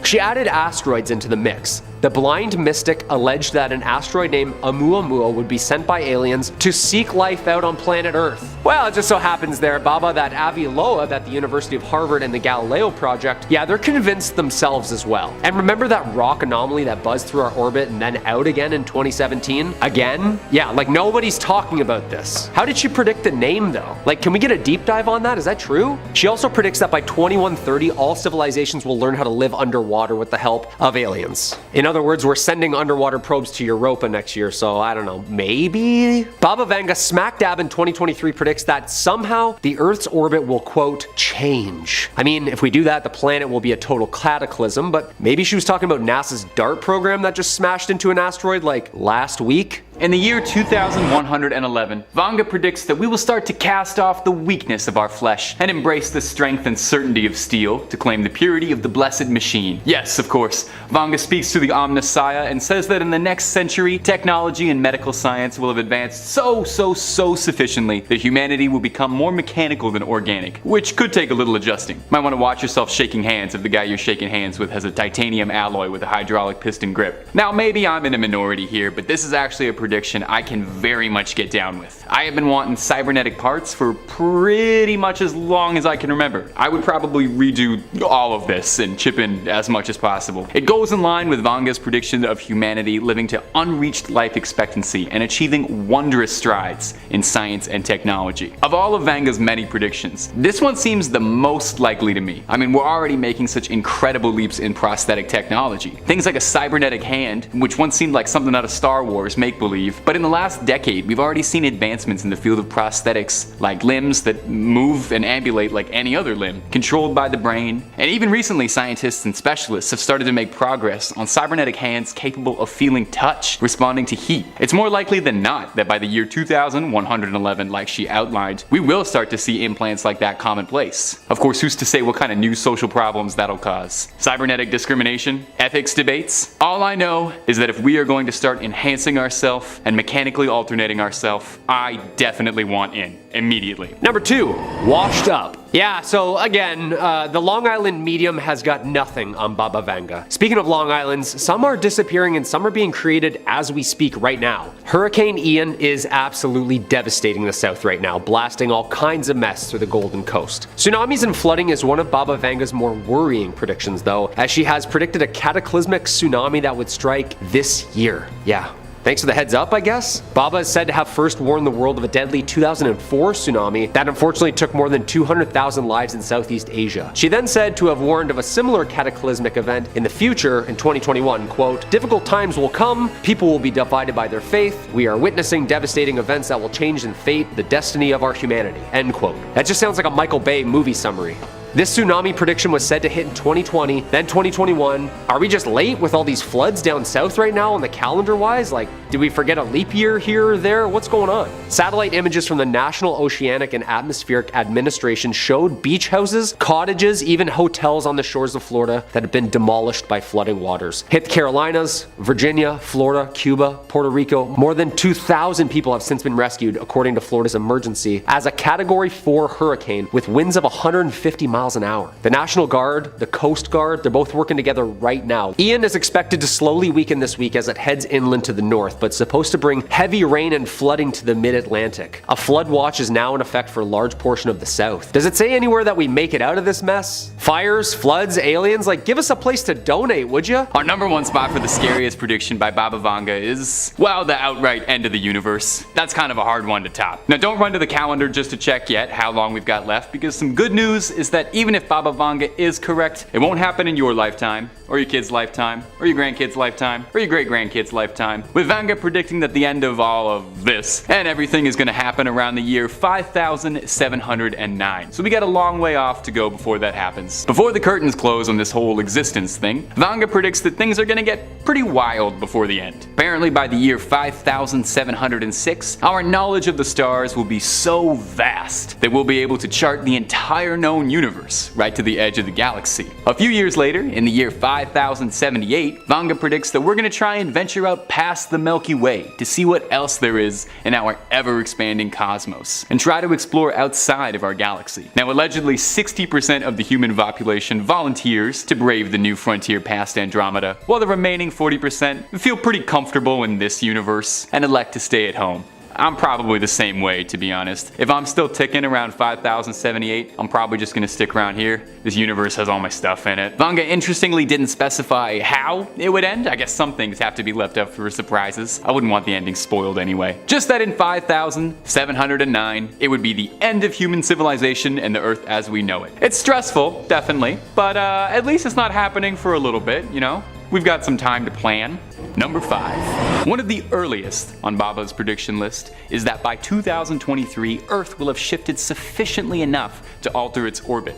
She added asteroids into the mix. The blind mystic alleged that an asteroid named Oumuamua would be sent by aliens to seek life out on planet Earth. Well, it just so happens there, Baba, that Avi Loeb at the University of Harvard and the Galileo Project, yeah, they're convinced themselves as well. And remember that rock anomaly that buzzed through our orbit and then out again in 2017? Again? Yeah, like nobody's talking about this. How did she predict the name though? Like, can we get a deep dive on that? Is that true? She also predicts that by 2130, all civilizations will learn how to live underwater with the help of aliens. In other words, we're sending underwater probes to Europa next year, so I don't know, maybe? Baba Vanga smack dab in 2023 predicts that somehow the Earth's orbit will, quote, change. I mean, if we do that, the planet will be a total cataclysm, but maybe she was talking about NASA's DART program that just smashed into an asteroid like last week? In the year 2111, Vanga predicts that we will start to cast off the weakness of our flesh and embrace the strength and certainty of steel to claim the purity of the blessed machine. Yes, of course, Vanga speaks to the Omnissiah and says that in the next century, technology and medical science will have advanced so sufficiently that humanity will become more mechanical than organic, which could take a little adjusting. Might want to watch yourself shaking hands if the guy you're shaking hands with has a titanium alloy with a hydraulic piston grip. Now, maybe I'm in a minority here, but this is actually a prediction I can very much get down with. I have been wanting cybernetic parts for pretty much as long as I can remember. I would probably redo all of this and chip in as much as possible. It goes in line with Vanga's prediction of humanity living to unreached life expectancy and achieving wondrous strides in science and technology. Of all of Vanga's many predictions, this one seems the most likely to me. I mean, we're already making such incredible leaps in prosthetic technology. Things like a cybernetic hand, which once seemed like something out of Star Wars make-believe, but in the last decade, we've already seen advancements in the field of prosthetics, like limbs that move and ambulate like any other limb, controlled by the brain. And even recently, scientists and specialists have started to make progress on cybernetic hands capable of feeling touch, responding to heat. It's more likely than not that by the year 2111, like she outlined, we will start to see implants like that commonplace. Of course, who's to say what kind of new social problems that'll cause? Cybernetic discrimination? Ethics debates? All I know is that if we are going to start enhancing ourselves and mechanically alternating ourselves, I definitely want in immediately. Number 2, washed up. Yeah, so again, the Long Island medium has got nothing on Baba Vanga. Speaking of Long Islands, some are disappearing and some are being created as we speak right now. Hurricane Ian is absolutely devastating the South right now, blasting all kinds of mess through the Golden Coast. Tsunamis and flooding is one of Baba Vanga's more worrying predictions though, as she has predicted a cataclysmic tsunami that would strike this year. Yeah. Thanks for the heads up, I guess. Baba is said to have first warned the world of a deadly 2004 tsunami that unfortunately took more than 200,000 lives in Southeast Asia. She then said to have warned of a similar cataclysmic event in the future in 2021, quote, difficult times will come, people will be divided by their faith, we are witnessing devastating events that will change in fate the destiny of our humanity, end quote. That just sounds like a Michael Bay movie summary. This tsunami prediction was said to hit in 2020, then 2021. Are we just late with all these floods down south right now on the calendar wise? Like, did we forget a leap year here or there? What's going on? Satellite images from the National Oceanic and Atmospheric Administration showed beach houses, cottages, even hotels on the shores of Florida that have been demolished by flooding waters. Hit the Carolinas, Virginia, Florida, Cuba, Puerto Rico. More than 2,000 people have since been rescued, according to Florida's emergency, as a Category 4 hurricane with winds of 150 miles an hour. The National Guard, the Coast Guard, they're both working together right now. Ian is expected to slowly weaken this week as it heads inland to the north, but supposed to bring heavy rain and flooding to the mid-Atlantic. A flood watch is now in effect for a large portion of the south. Does it say anywhere that we make it out of this mess? Fires, floods, aliens, like give us a place to donate, would ya? Our number one spot for the scariest prediction by Baba Vanga is, well, the outright end of the universe. That's kind of a hard one to top. Now don't run to the calendar just to check yet how long we've got left, because some good news is that even if Baba Vanga is correct, it won't happen in your lifetime, or your kid's lifetime, or your grandkid's lifetime, or your great-grandkid's lifetime. With Vanga predicting that the end of all of this and everything is going to happen around the year 5709. So we got a long way off to go before that happens. Before the curtains close on this whole existence thing, Vanga predicts that things are going to get pretty wild before the end. Apparently by the year 5706, our knowledge of the stars will be so vast that we'll be able to chart the entire known universe. universe, right to the edge of the galaxy. A few years later, in the year 5078, Vanga predicts that we're going to try and venture out past the Milky Way to see what else there is in our ever-expanding cosmos, and try to explore outside of our galaxy. Now, allegedly 60% of the human population volunteers to brave the new frontier past Andromeda, while the remaining 40% feel pretty comfortable in this universe and elect to stay at home. I'm probably the same way, to be honest. If I'm still ticking around 5078, I'm probably just gonna stick around here. This universe has all my stuff in it. Vanga interestingly didn't specify how it would end. I guess some things have to be left up for surprises. I wouldn't want the ending spoiled anyway. Just that in 5709, it would be the end of human civilization and the Earth as we know it. It's stressful, definitely, but at least it's not happening for a little bit, you know? We've got some time to plan. Number 5. One of the earliest on Baba's prediction list is that by 2023, Earth will have shifted sufficiently enough to alter its orbit.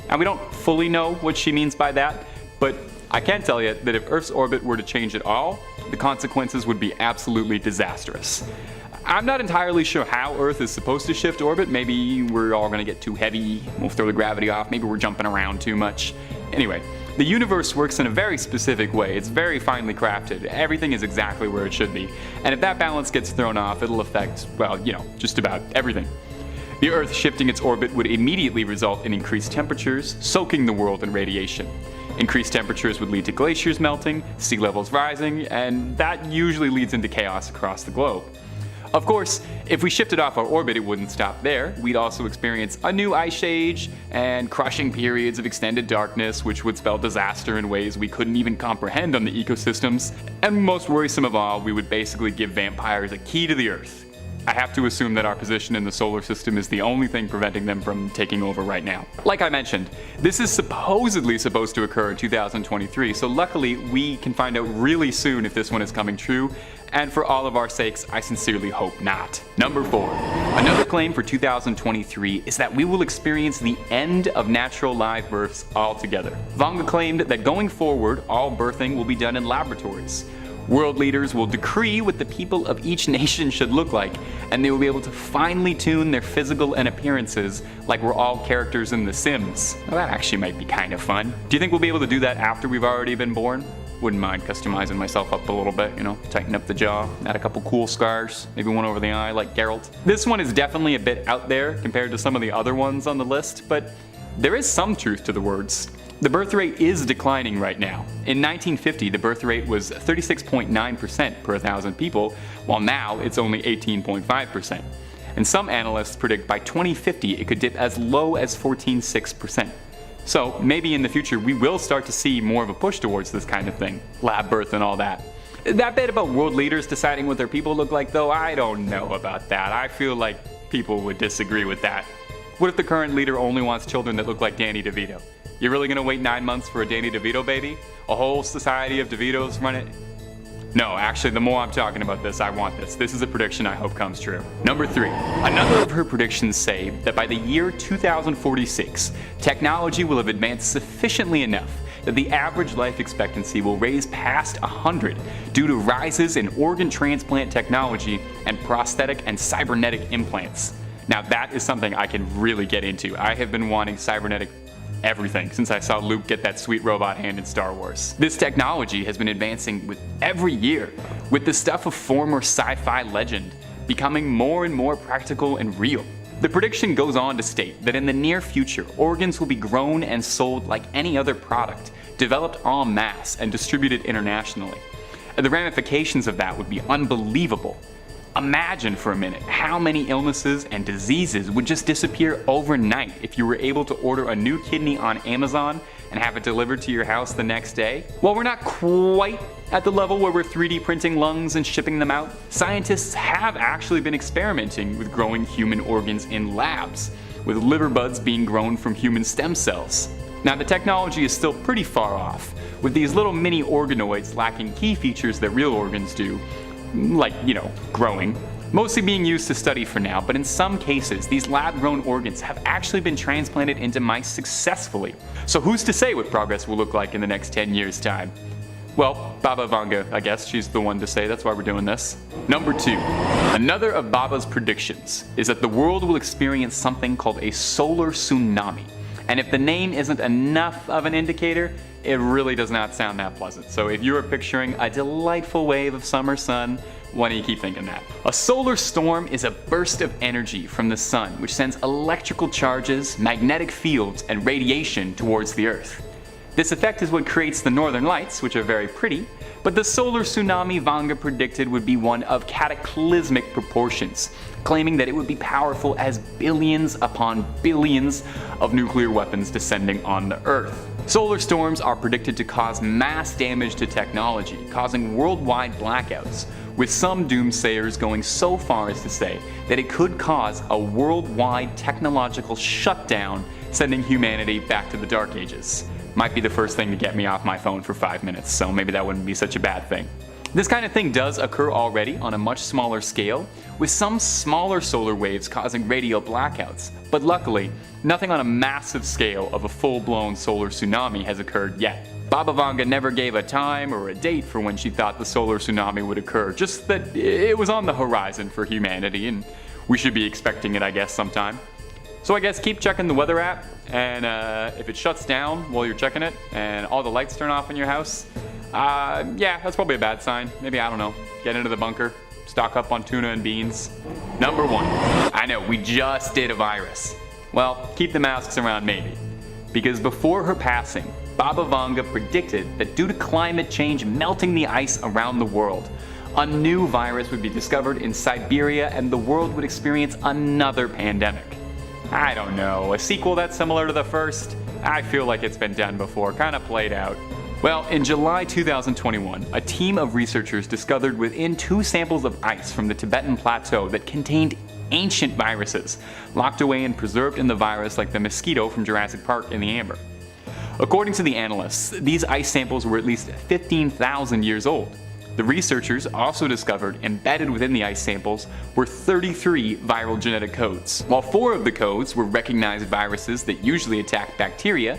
Now, we don't fully know what she means by that, but I can tell you that if Earth's orbit were to change at all, the consequences would be absolutely disastrous. I'm not entirely sure how Earth is supposed to shift orbit. Maybe we're all gonna get too heavy, we'll throw the gravity off, maybe we're jumping around too much. Anyway, the universe works in a very specific way. It's very finely crafted. Everything is exactly where it should be. And if that balance gets thrown off, it'll affect, well, you know, just about everything. The Earth shifting its orbit would immediately result in increased temperatures, soaking the world in radiation. Increased temperatures would lead to glaciers melting, sea levels rising, and that usually leads into chaos across the globe. Of course, if we shifted off our orbit, it wouldn't stop there. We'd also experience a new ice age and crushing periods of extended darkness, which would spell disaster in ways we couldn't even comprehend on the ecosystems. And most worrisome of all, we would basically give vampires a key to the Earth. I have to assume that our position in the solar system is the only thing preventing them from taking over right now. Like I mentioned, this is supposedly supposed to occur in 2023, so luckily we can find out really soon if this one is coming true, and for all of our sakes, I sincerely hope not. Number 4. Another claim for 2023 is that we will experience the end of natural live births altogether. Vanga claimed that going forward, all birthing will be done in laboratories. World leaders will decree what the people of each nation should look like, and they will be able to finely tune their physical and appearances like we're all characters in The Sims. Well, that actually might be kind of fun. Do you think we'll be able to do that after we've already been born? Wouldn't mind customizing myself up a little bit, you know, tighten up the jaw, add a couple cool scars, maybe one over the eye like Geralt. This one is definitely a bit out there compared to some of the other ones on the list, but there is some truth to the words. The birth rate is declining right now. In 1950, the birth rate was 36.9% per 1,000 people, while now it's only 18.5%. And some analysts predict by 2050 it could dip as low as 14.6%. So maybe in the future we will start to see more of a push towards this kind of thing, lab birth and all that. That bit about world leaders deciding what their people look like though, I don't know about that. I feel like people would disagree with that. What if the current leader only wants children that look like Danny DeVito? You're really gonna wait 9 months for a Danny DeVito baby? A whole society of DeVitos run it? No, actually, the more I'm talking about this, I want this. This is a prediction I hope comes true. Number 3. Another of her predictions say that by the year 2046, technology will have advanced sufficiently enough that the average life expectancy will raise past 100 due to rises in organ transplant technology and prosthetic and cybernetic implants. Now that is something I can really get into. I have been wanting cybernetic everything since I saw Luke get that sweet robot hand in Star Wars. This technology has been advancing with every year, with the stuff of former sci-fi legend becoming more and more practical and real. The prediction goes on to state that in the near future, organs will be grown and sold like any other product, developed en masse and distributed internationally. And the ramifications of that would be unbelievable. Imagine for a minute how many illnesses and diseases would just disappear overnight if you were able to order a new kidney on Amazon and have it delivered to your house the next day. While we're not quite at the level where we're 3D printing lungs and shipping them out, scientists have actually been experimenting with growing human organs in labs, with liver buds being grown from human stem cells. Now the technology is still pretty far off, with these little mini organoids lacking key features that real organs do, like, you know, growing, mostly being used to study for now, but in some cases, these lab-grown organs have actually been transplanted into mice successfully. So who's to say what progress will look like in the next 10 years' time? Well, Baba Vanga, I guess she's the one to say, that's why we're doing this. Number 2. Another of Baba's predictions is that the world will experience something called a solar tsunami. And if the name isn't enough of an indicator, it really does not sound that pleasant. So if you are picturing a delightful wave of summer sun, why do you keep thinking that? A solar storm is a burst of energy from the sun which sends electrical charges, magnetic fields, and radiation towards the Earth. This effect is what creates the northern lights, which are very pretty, but the solar tsunami Vanga predicted would be one of cataclysmic proportions, claiming that it would be powerful as billions upon billions of nuclear weapons descending on the Earth. Solar storms are predicted to cause mass damage to technology, causing worldwide blackouts, with some doomsayers going so far as to say that it could cause a worldwide technological shutdown, sending humanity back to the Dark Ages. Might be the first thing to get me off my phone for 5 minutes, so maybe that wouldn't be such a bad thing. This kind of thing does occur already on a much smaller scale, with some smaller solar waves causing radio blackouts, but luckily, nothing on a massive scale of a full-blown solar tsunami has occurred yet. Baba Vanga never gave a time or a date for when she thought the solar tsunami would occur, just that it was on the horizon for humanity, and we should be expecting it, I guess, sometime. So I guess keep checking the weather app, and if it shuts down while you're checking it, and all the lights turn off in your house, yeah, that's probably a bad sign. Maybe, I don't know, get into the bunker, stock up on tuna and beans. Number 1. I know, we just did a virus. Well, keep the masks around maybe. Because before her passing, Baba Vanga predicted that due to climate change melting the ice around the world, a new virus would be discovered in Siberia and the world would experience another pandemic. I don't know, a sequel that's similar to the first? I feel like it's been done before, kind of played out. Well, in July 2021, a team of researchers discovered within 2 samples of ice from the Tibetan Plateau that contained ancient viruses, locked away and preserved in the virus like the mosquito from Jurassic Park in the amber. According to the analysts, these ice samples were at least 15,000 years old. The researchers also discovered embedded within the ice samples were 33 viral genetic codes. While 4 of the codes were recognized viruses that usually attack bacteria,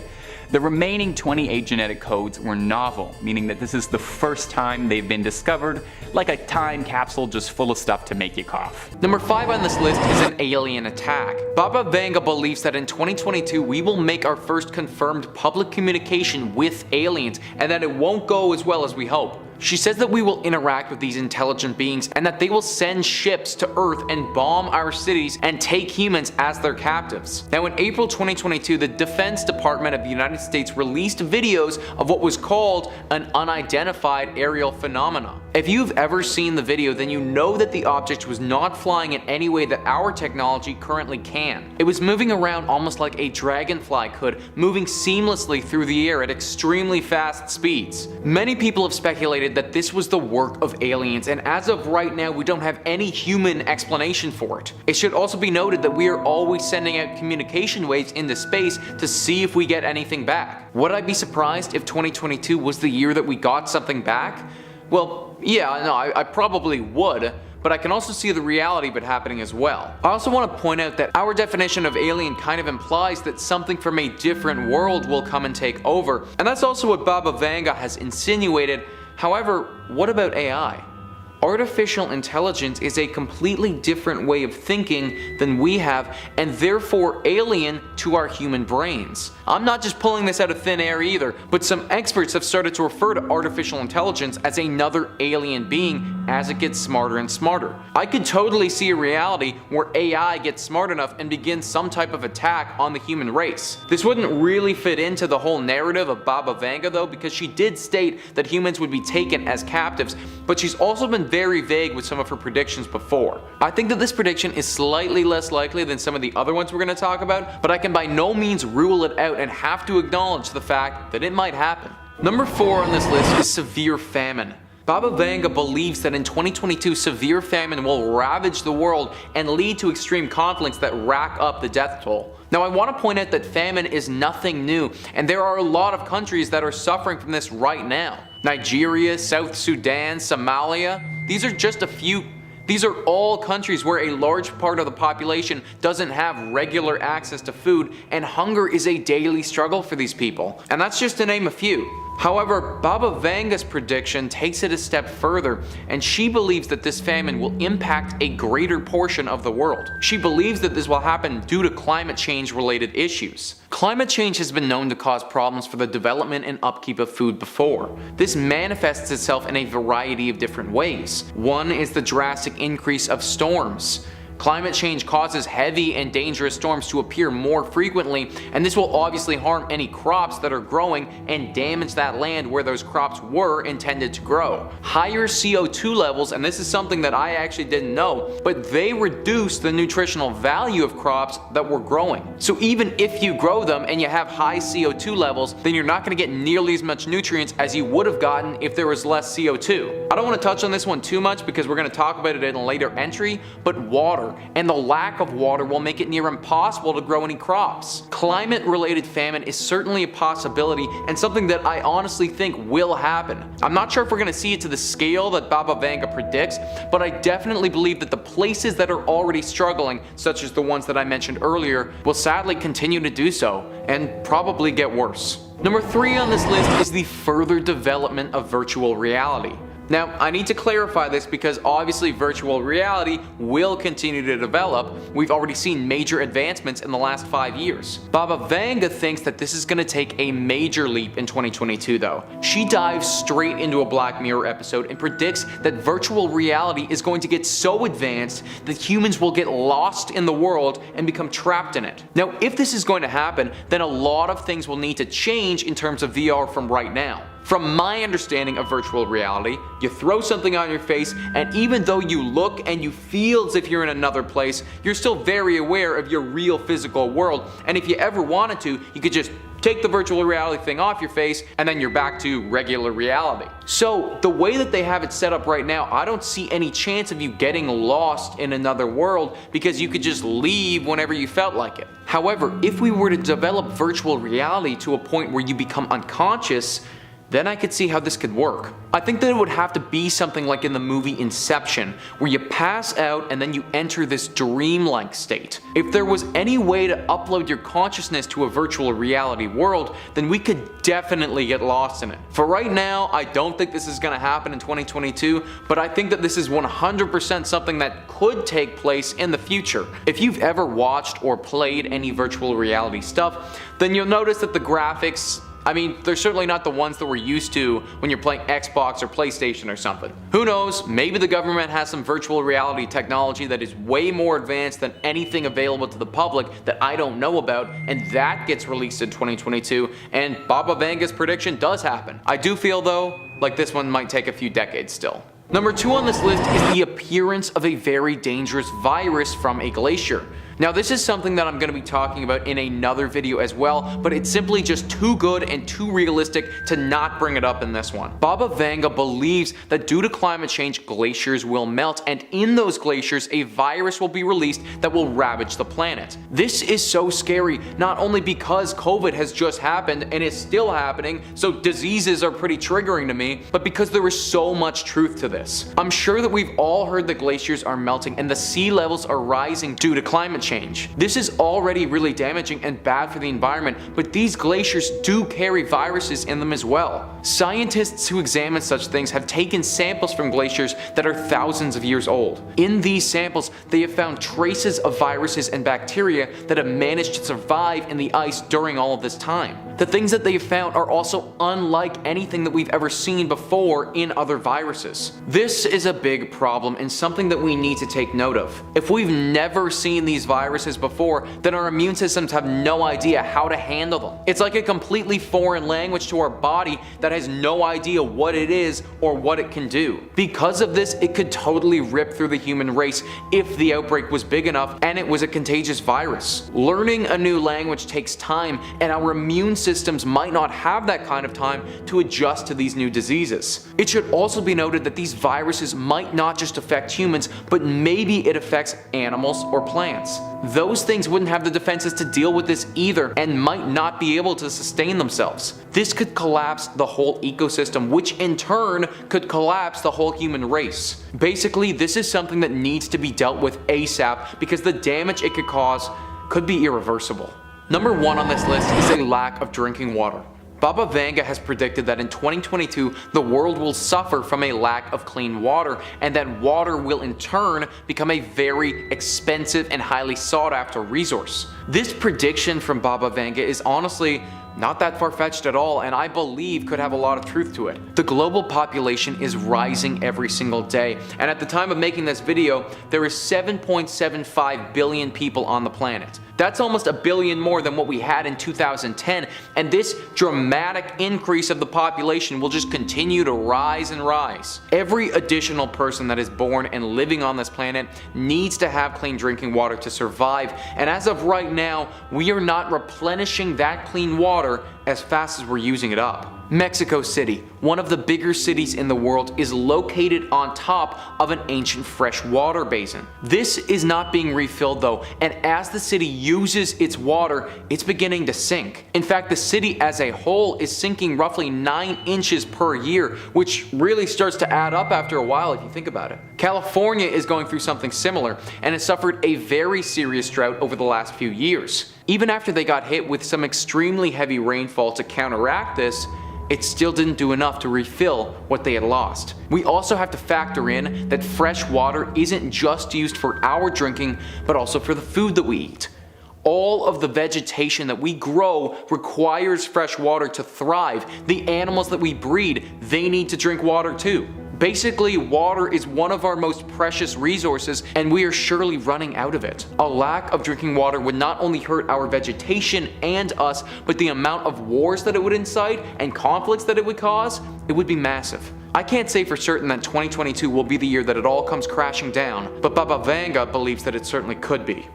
the remaining 28 genetic codes were novel, meaning that this is the first time they've been discovered, like a time capsule just full of stuff to make you cough. Number 5 on this list is an alien attack. Baba Vanga believes that in 2022 we will make our first confirmed public communication with aliens, and that it won't go as well as we hope. She says that we will interact with these intelligent beings and that they will send ships to Earth and bomb our cities and take humans as their captives. Now in April 2022, the Defense Department of the United States released videos of what was called an unidentified aerial phenomena. If you've ever seen the video, then you know that the object was not flying in any way that our technology currently can. It was moving around almost like a dragonfly could, moving seamlessly through the air at extremely fast speeds. Many people have speculated that this was the work of aliens, and as of right now we don't have any human explanation for it. It should also be noted that we are always sending out communication waves into space to see if we get anything back. Would I be surprised if 2022 was the year that we got something back? Well, yeah, no, I probably would, but I can also see the reality of it happening as well. I also want to point out that our definition of alien kind of implies that something from a different world will come and take over, and that's also what Baba Vanga has insinuated. However, what about AI? Artificial intelligence is a completely different way of thinking than we have, and therefore alien to our human brains. I'm not just pulling this out of thin air either, but some experts have started to refer to artificial intelligence as another alien being as it gets smarter and smarter. I could totally see a reality where AI gets smart enough and begins some type of attack on the human race. This wouldn't really fit into the whole narrative of Baba Vanga though, because she did state that humans would be taken as captives, but she's also been very vague with some of her predictions before. I think that this prediction is slightly less likely than some of the other ones we're going to talk about, but I can by no means rule it out and have to acknowledge the fact that it might happen. Number 4 on this list is severe famine. Baba Vanga believes that in 2022 severe famine will ravage the world and lead to extreme conflicts that rack up the death toll. Now I want to point out that famine is nothing new, and there are a lot of countries that are suffering from this right now. Nigeria, South Sudan, Somalia, these are just a few. These are all countries where a large part of the population doesn't have regular access to food, and hunger is a daily struggle for these people. And that's just to name a few. However, Baba Vanga's prediction takes it a step further, and she believes that this famine will impact a greater portion of the world. She believes that this will happen due to climate change related issues. Climate change has been known to cause problems for the development and upkeep of food before. This manifests itself in a variety of different ways. One is the drastic increase of storms. Climate change causes heavy and dangerous storms to appear more frequently, and this will obviously harm any crops that are growing and damage that land where those crops were intended to grow. Higher CO2 levels, and this is something that I actually didn't know, but they reduce the nutritional value of crops that were growing. So even if you grow them and you have high CO2 levels, then you're not going to get nearly as much nutrients as you would have gotten if there was less CO2. I don't want to touch on this one too much because we're going to talk about it in a later entry, but water and the lack of water will make it near impossible to grow any crops. Climate-related famine is certainly a possibility and something that I honestly think will happen. I'm not sure if we're going to see it to the scale that Baba Vanga predicts, but I definitely believe that the places that are already struggling, such as the ones that I mentioned earlier, will sadly continue to do so and probably get worse. Number 3 on this list is the further development of virtual reality. Now, I need to clarify this because obviously virtual reality will continue to develop. We've already seen major advancements in the last 5 years. Baba Vanga thinks that this is going to take a major leap in 2022 though. She dives straight into a Black Mirror episode and predicts that virtual reality is going to get so advanced that humans will get lost in the world and become trapped in it. Now, if this is going to happen, then a lot of things will need to change in terms of VR from right now. From my understanding of virtual reality, you throw something on your face, and even though you look and you feel as if you're in another place, you're still very aware of your real physical world, and if you ever wanted to, you could just take the virtual reality thing off your face and then you're back to regular reality. So the way that they have it set up right now, I don't see any chance of you getting lost in another world because you could just leave whenever you felt like it. However, if we were to develop virtual reality to a point where you become unconscious, then I could see how this could work. I think that it would have to be something like in the movie Inception, where you pass out and then you enter this dreamlike state. If there was any way to upload your consciousness to a virtual reality world, then we could definitely get lost in it. For right now, I don't think this is going to happen in 2022, but I think that this is 100% something that could take place in the future. If you've ever watched or played any virtual reality stuff, then you'll notice that the graphics, I mean, they're certainly not the ones that we're used to when you're playing Xbox or PlayStation or something. Who knows, maybe the government has some virtual reality technology that is way more advanced than anything available to the public that I don't know about, and that gets released in 2022, and Baba Vanga's prediction does happen. I do feel though, like this one might take a few decades still. Number 2 on this list is the appearance of a very dangerous virus from a glacier. Now this is something that I'm going to be talking about in another video as well, but it's simply just too good and too realistic to not bring it up in this one. Baba Vanga believes that due to climate change, glaciers will melt, and in those glaciers a virus will be released that will ravage the planet. This is so scary, not only because COVID has just happened and is still happening, so diseases are pretty triggering to me, but because there is so much truth to this. I'm sure that we've all heard that glaciers are melting and the sea levels are rising due to climate change. This is already really damaging and bad for the environment, but these glaciers do carry viruses in them as well. Scientists who examine such things have taken samples from glaciers that are thousands of years old. In these samples, they have found traces of viruses and bacteria that have managed to survive in the ice during all of this time. The things that they have found are also unlike anything that we've ever seen before in other viruses. This is a big problem and something that we need to take note of. If we've never seen these viruses before, then our immune systems have no idea how to handle them. It's like a completely foreign language to our body that has no idea what it is or what it can do. Because of this, it could totally rip through the human race if the outbreak was big enough and it was a contagious virus. Learning a new language takes time, and our immune systems might not have that kind of time to adjust to these new diseases. It should also be noted that these viruses might not just affect humans, but maybe it affects animals or plants. Those things wouldn't have the defenses to deal with this either and might not be able to sustain themselves. This could collapse the whole ecosystem, which in turn could collapse the whole human race. Basically, this is something that needs to be dealt with ASAP because the damage it could cause could be irreversible. Number 1 on this list is a lack of drinking water. Baba Vanga has predicted that in 2022 the world will suffer from a lack of clean water, and that water will in turn become a very expensive and highly sought after resource. This prediction from Baba Vanga is honestly not that far-fetched at all, and I believe could have a lot of truth to it. The global population is rising every single day, and at the time of making this video, there is 7.75 billion people on the planet. That's almost a billion more than what we had in 2010, and this dramatic increase of the population will just continue to rise and rise. Every additional person that is born and living on this planet needs to have clean drinking water to survive, and as of right now, we are not replenishing that clean water as fast as we're using it up. Mexico City, one of the bigger cities in the world, is located on top of an ancient freshwater basin. This is not being refilled though, and as the city uses its water, it's beginning to sink. In fact, the city as a whole is sinking roughly 9 inches per year, which really starts to add up after a while if you think about it. California is going through something similar and has suffered a very serious drought over the last few years. Even after they got hit with some extremely heavy rainfall to counteract this, it still didn't do enough to refill what they had lost. We also have to factor in that fresh water isn't just used for our drinking, but also for the food that we eat. All of the vegetation that we grow requires fresh water to thrive. The animals that we breed, they need to drink water too. Basically, water is one of our most precious resources, and we are surely running out of it. A lack of drinking water would not only hurt our vegetation and us, but the amount of wars that it would incite and conflicts that it would cause, it would be massive. I can't say for certain that 2022 will be the year that it all comes crashing down, but Baba Vanga believes that it certainly could be.